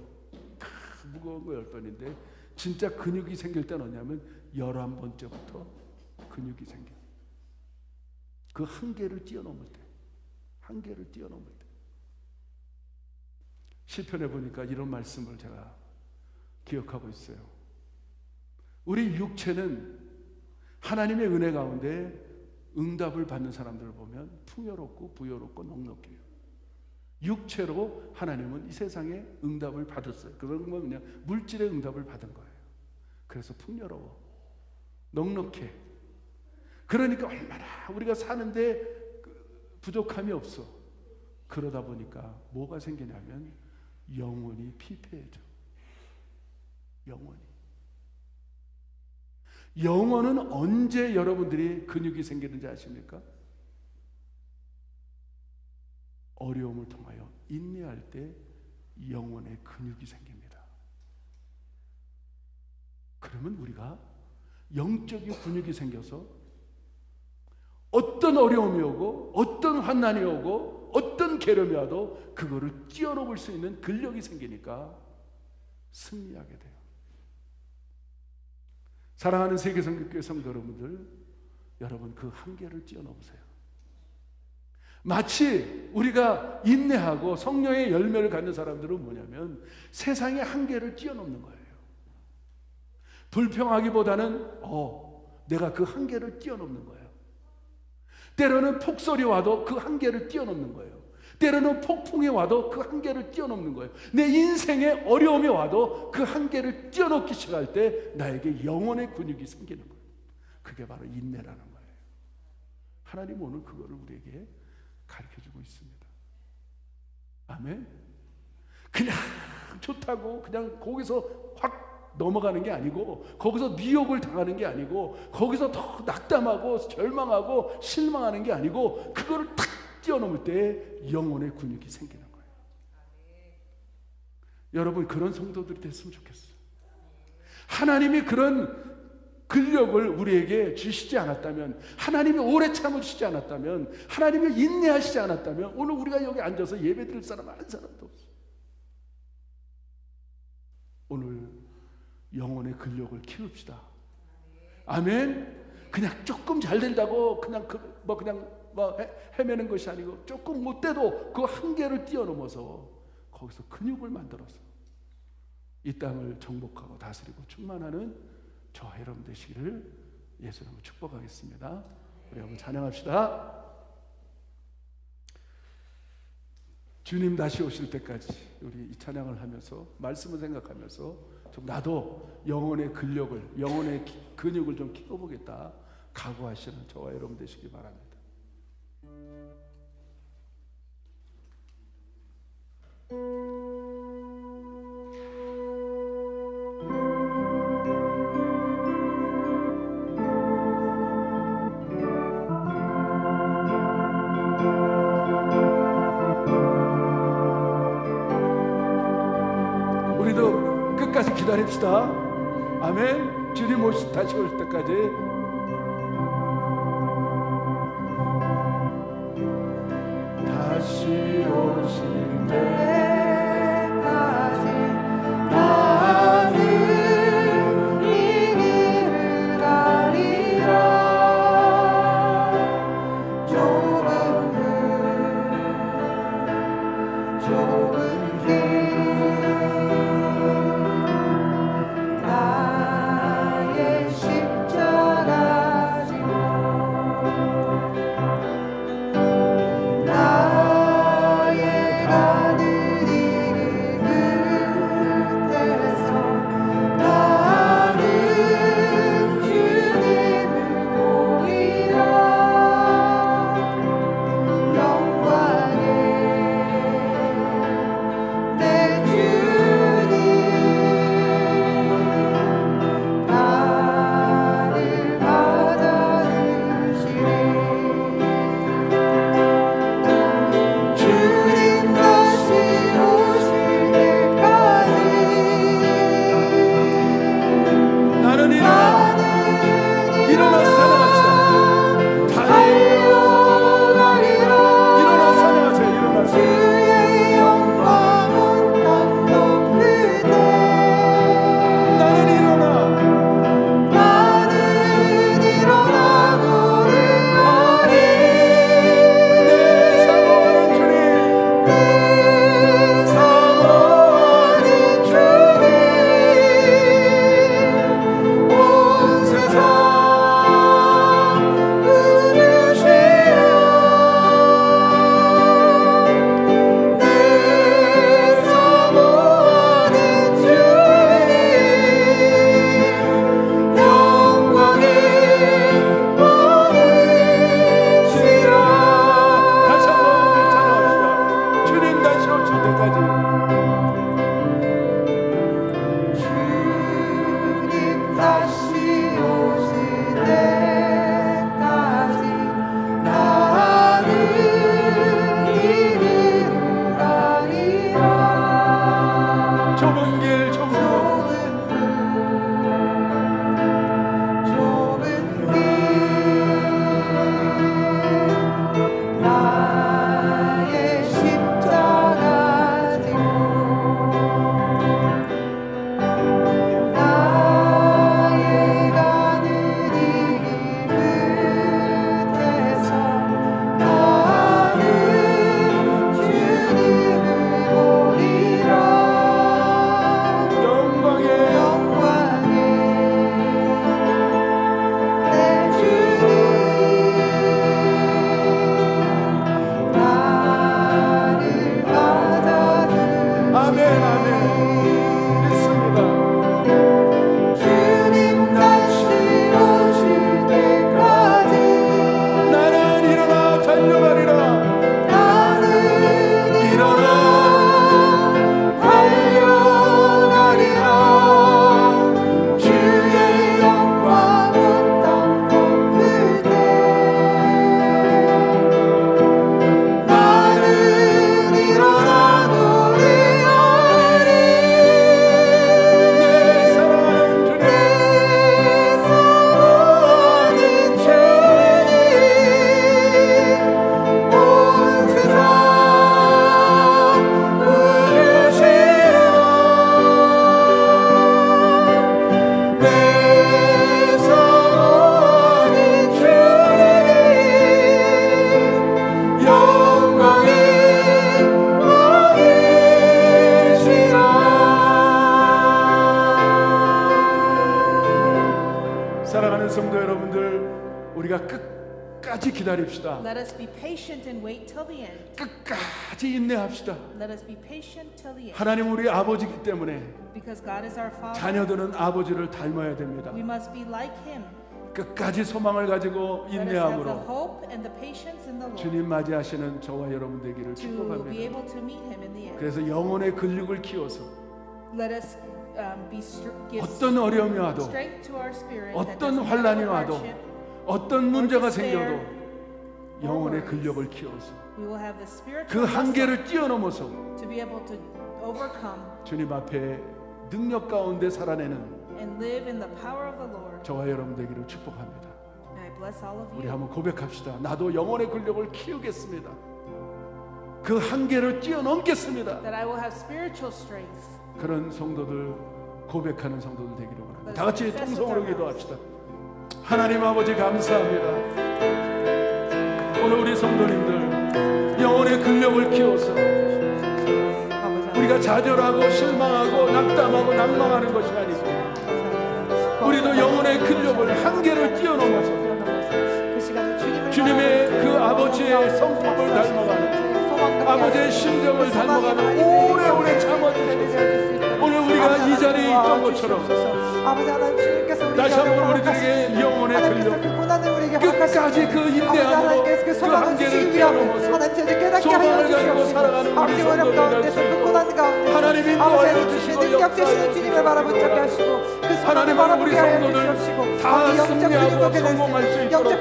S3: 무거운 거 10번인데 진짜 근육이 생길 때는 뭐냐면 11번째부터 근육이 생겨. 그 한계를 뛰어넘을 때. 한계를 뛰어넘을 때. 시편에 보니까 이런 말씀을 제가 기억하고 있어요. 우리 육체는 하나님의 은혜 가운데 응답을 받는 사람들을 보면 풍요롭고 부요롭고 넉넉해요. 육체로 하나님은 이 세상에 응답을 받았어요. 그건 그냥 물질의 응답을 받은 거예요. 그래서 풍요로워, 넉넉해. 그러니까 얼마나 우리가 사는데 부족함이 없어. 그러다 보니까 뭐가 생기냐면 영혼이 피폐해져. 영혼은 언제 여러분들이 근육이 생기는지 아십니까? 어려움을 통하여 인내할 때 영혼의 근육이 생깁니다. 그러면 우리가 영적인 근육이 생겨서 어떤 어려움이 오고 어떤 환난이 오고 어떤 괴로움이 와도 그거를 뛰어넘을 수 있는 근력이 생기니까 승리하게 돼요. 사랑하는 세계성교회 성도 여러분들, 여러분 그 한계를 뛰어넘으세요. 마치 우리가 인내하고 성령의 열매를 갖는 사람들은 뭐냐면 세상의 한계를 뛰어넘는 거예요. 불평하기보다는 내가 그 한계를 뛰어넘는 거예요. 때로는 폭설이 와도 그 한계를 뛰어넘는 거예요. 때로는 폭풍이 와도 그 한계를 뛰어넘는 거예요. 내 인생에 어려움이 와도 그 한계를 뛰어넘기 시작할 때 나에게 영혼의 근육이 생기는 거예요. 그게 바로 인내라는 거예요. 하나님은 오늘 그거를 우리에게 가르쳐주고 있습니다. 아멘. 그냥 좋다고 그냥 거기서 확 넘어가는 게 아니고, 거기서 미혹을 당하는 게 아니고, 거기서 더 낙담하고 절망하고 실망하는 게 아니고, 그거를 탁 뛰어넘을 때 영혼의 근육이 생기는 거예요. 여러분 그런 성도들이 됐으면 좋겠어요. 하나님이 그런 근력을 우리에게 주시지 않았다면, 하나님이 오래 참으시지 않았다면, 하나님이 인내하시지 않았다면 오늘 우리가 여기 앉아서 예배 드릴 사람 한 사람도 없어요. 오늘 영혼의 근력을 키웁시다. 아멘. 그냥 조금 잘 된다고 그냥 막 헤매는 것이 아니고 조금 못돼도 그 한계를 뛰어넘어서 거기서 근육을 만들어서 이 땅을 정복하고 다스리고 충만하는 저와 여러분 되시기를 예수님으로 축복하겠습니다. 우리 한번 찬양합시다. 주님 다시 오실 때까지 우리 이 찬양을 하면서 말씀을 생각하면서 좀 나도 영혼의 근력을, 영혼의 근육을 좀 키워보겠다 각오하시는 저와 여러분 되시기 바랍니다. 우리도 끝까지 기다립시다. 아멘. 주님 다시 올 때까지. 다시 오실 때까지 나는 이 길을 가리라. 좁은 길 나의 십자가 지고 나의 가는 이 길 끝에서 나는 주님을 보리라. 영광의 기다립시다.
S2: Let us be patient and wait till the end.
S3: 끝까지 인내합시다.
S2: Let us be patient till the end.
S3: 하나님 우리 아버지이기 때문에
S2: Because God is our Father,
S3: 자녀들은 아버지를 닮아야 됩니다.
S2: we must be like Him.
S3: 끝까지 소망을 가지고
S2: Let us have the
S3: 인내함으로
S2: hope and the patience in the Lord
S3: 주님 맞이하시는 저와 여러분 되기를
S2: to be
S3: 축복합니다.
S2: able to meet Him in the end.
S3: 그래서 영혼의 근육을 키워서
S2: Let us give
S3: 어떤 어려움이 와도
S2: strength to our spirit.
S3: 어떤 환란이 와도 어떤 문제가 생겨도 영혼의 근력을 키워서
S2: we will have the spiritual
S3: 그 한계를 뛰어넘어서
S2: to be able to overcome
S3: 주님 앞에 능력 가운데 살아내는
S2: and live in the power of the Lord.
S3: 저와 여러분 되기를 축복합니다.
S2: And I bless all of
S3: 우리
S2: you.
S3: 한번 고백합시다. 나도 영혼의 근력을 키우겠습니다. 그 한계를 뛰어넘겠습니다.
S2: That I will have spiritual strength.
S3: 그런 성도들, 고백하는 성도들 되기를 원합니다. 다 같이 통성으로 기도합시다. 하나님 아버지 감사합니다. 오늘 우리 성도님들 영혼의 근력을 키워서 우리가 좌절하고 실망하고 낙담하고 낭망하는 것이 아니고 우리도 영혼의 근력을 한계를 뛰어넘어서 주님의 그 아버지의 성품을 닮아가는 아버지의 심정을 닮아가는 오래오래 참아주셔서 오늘 우리가 이 자리에 있던 것처럼 다시 한번 우리들에게 영혼의 근력 끝까지 그 인내함으로 그 한계를 뛰어넘어서 소망을 가지고 살아가는 우리 성도들 될 수 있도록 하나님 인도하여 주시고 역사하시고 하나님은 우리 성도들 다 승리하고 성공할 수 있도록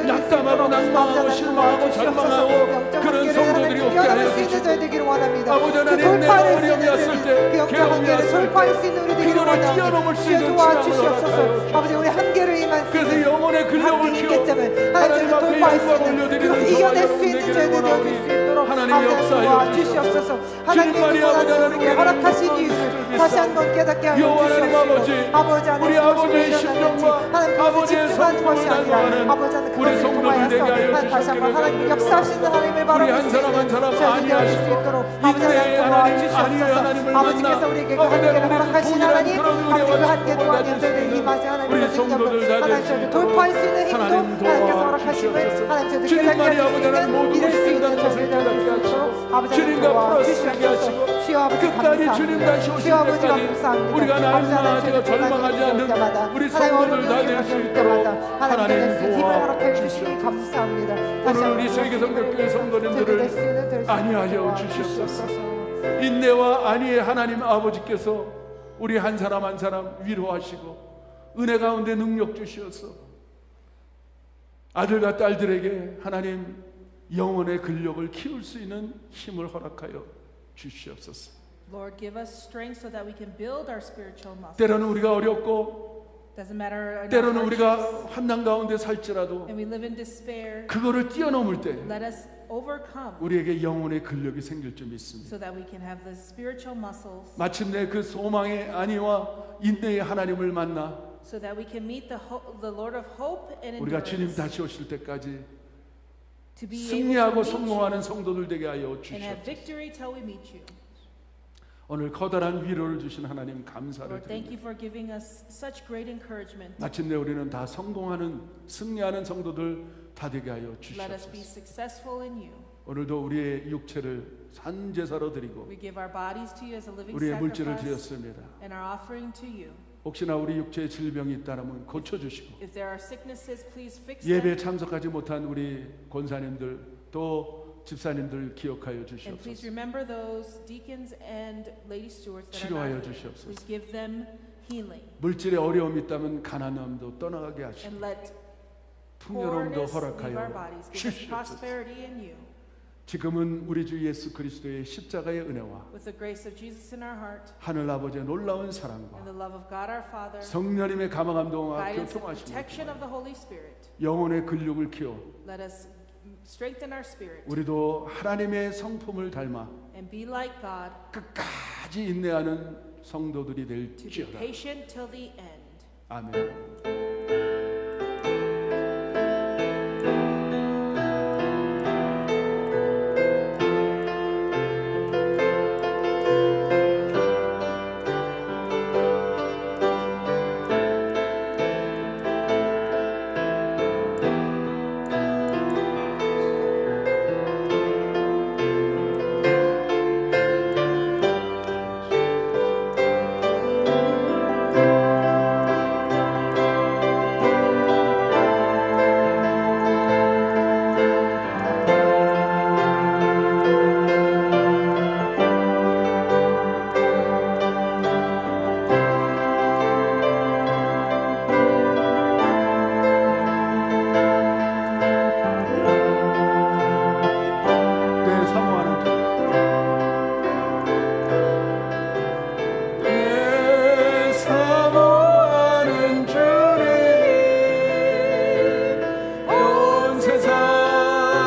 S3: 낙담하고 낭망하고 실망하고 절망하고 그런 성도들이 없게 하여 주시고 아버지 하나님 내가 어려움이 왔을 때 괴로움이 왔을 때 그거를 뛰어넘을 수 있는 지혜를
S1: 아버지 우리 한계를 임한
S3: 그래서 영혼의 근력을 키워 하나님 앞에 영광 올려드리는
S1: 이겨낼 수 있는 저희들이 얻을 수 있도록
S3: 하나님 역사하여
S1: 주시옵소서. 하나님의 원하는 우리 허락하신 이유를 다시 한번 깨닫게 하여 주시옵소서. 아버지 하나님
S3: 우리 아버지의 심정과 아버지의 성품을 닮아가는 우리 성도들 되게 하여
S1: 다시 한번 하나님 역사하시는 하나님을 바라볼
S3: 우리 한 사람 한 사람 아니하시고 인내의 하나님 아니의 하나님을
S1: 아버지께서 우리에게 그 한계를 허락하신 하나님 아버지 그 한계 또한 저희들 임하지 하나님의 능력을 하나님 저희들 돌파할 수 있는 힘도 하나님께서 허락하심을 하나님 저희들 깨닫게 하시는 이룰 수 있는 저희들 되게 하시고 아버지
S3: 주님과 플러스하게 하시고
S1: 주여 아버지
S3: 끝까지 주님 다시 오실
S1: 주여 아버지
S3: 때까지
S1: 감사합니다.
S3: 우리가 날마다 절망하지 않는 우리 성도들 다 될 수 있도록 하나님
S1: 힘을 허락해 주시니 감사합니다.
S3: 오늘 우리 세계성교회 성도님들을 안위하여 주시옵소서. 인내와 안위의 하나님 아버지께서 우리 한 사람 한 사람 위로하시고 은혜 가운데 능력 주시어서 아들과 딸들에게 하나님 영혼의 근력을 키울 수 있는 힘을 허락하여 주시옵소서.
S2: Lord, give us strength so that we can build our spiritual muscles.
S3: 때로는 우리가 어렵고
S2: Doesn't matter. in our
S3: 때로는 우리가
S2: hardships,
S3: 환난 가운데 살지라도
S2: and we live in despair.
S3: 그거를 뛰어넘을 때
S2: Let us overcome
S3: 우리에게 영혼의 근력이 생길 줄 믿습니다.
S2: so that we can have the spiritual muscles,
S3: 마침내 그 소망의 안위와 인내의 하나님을 만나
S2: so that we can meet the Lord of hope and
S3: 우리가 주님
S2: endurance,
S3: 다시 오실 때까지
S2: to be able
S3: 승리하고
S2: to meet
S3: 성공하는
S2: you
S3: 성도들 되게 하여
S2: and have
S3: 주시옵소서.
S2: victory till we meet you.
S3: 오늘 커다란 위로를 주신 하나님 감사를
S2: Lord, thank you
S3: 드립니다.
S2: for giving us such great encouragement.
S3: 마침내 우리는 다 성공하는 승리하는 성도들 다 되게 하여
S2: Let us be
S3: 주시옵소서.
S2: successful in you.
S3: 오늘도 우리의 육체를 산제사로 드리고
S2: We give our bodies to you as a living
S3: 우리의 물질을
S2: sacrifice
S3: 드렸습니다.
S2: and our offering to you.
S3: 혹시나 우리 육체에 질병이 있다면 고쳐주시고
S2: If there are sicknesses, please fix
S3: 예배에
S2: them.
S3: 참석하지 못한 우리 권사님들 또 집사님들 기억하여
S2: And please
S3: 주시옵소서.
S2: remember those deacons and lady stewards that are
S3: 치료하여
S2: not here.
S3: 주시옵소서.
S2: Please give them healing
S3: 물질에 어려움이 있다면 가난함도 떠나가게 하시고
S2: and let
S3: 풍요로움도
S2: poorness leave our
S3: 허락하여
S2: bodies. Give us
S3: 주시옵소서.
S2: prosperity in you.
S3: 지금은 우리 주 예수 그리스도의 십자가의 은혜와
S2: With the grace of Jesus in our heart
S3: 하늘 아버지의 놀라운
S2: and
S3: 사랑과
S2: the love of God our Father,
S3: 성령님의 가망함동과
S2: guidance and
S3: 교통하심을
S2: protection of
S3: 통하여
S2: the Holy Spirit,
S3: 영혼의 근육을 키워
S2: let us strengthen our spirit
S3: 우리도 하나님의 성품을 닮아
S2: and be like God,
S3: 끝까지 인내하는 성도들이
S2: to be
S3: 될지어다.
S2: patient till the end.
S3: 아멘.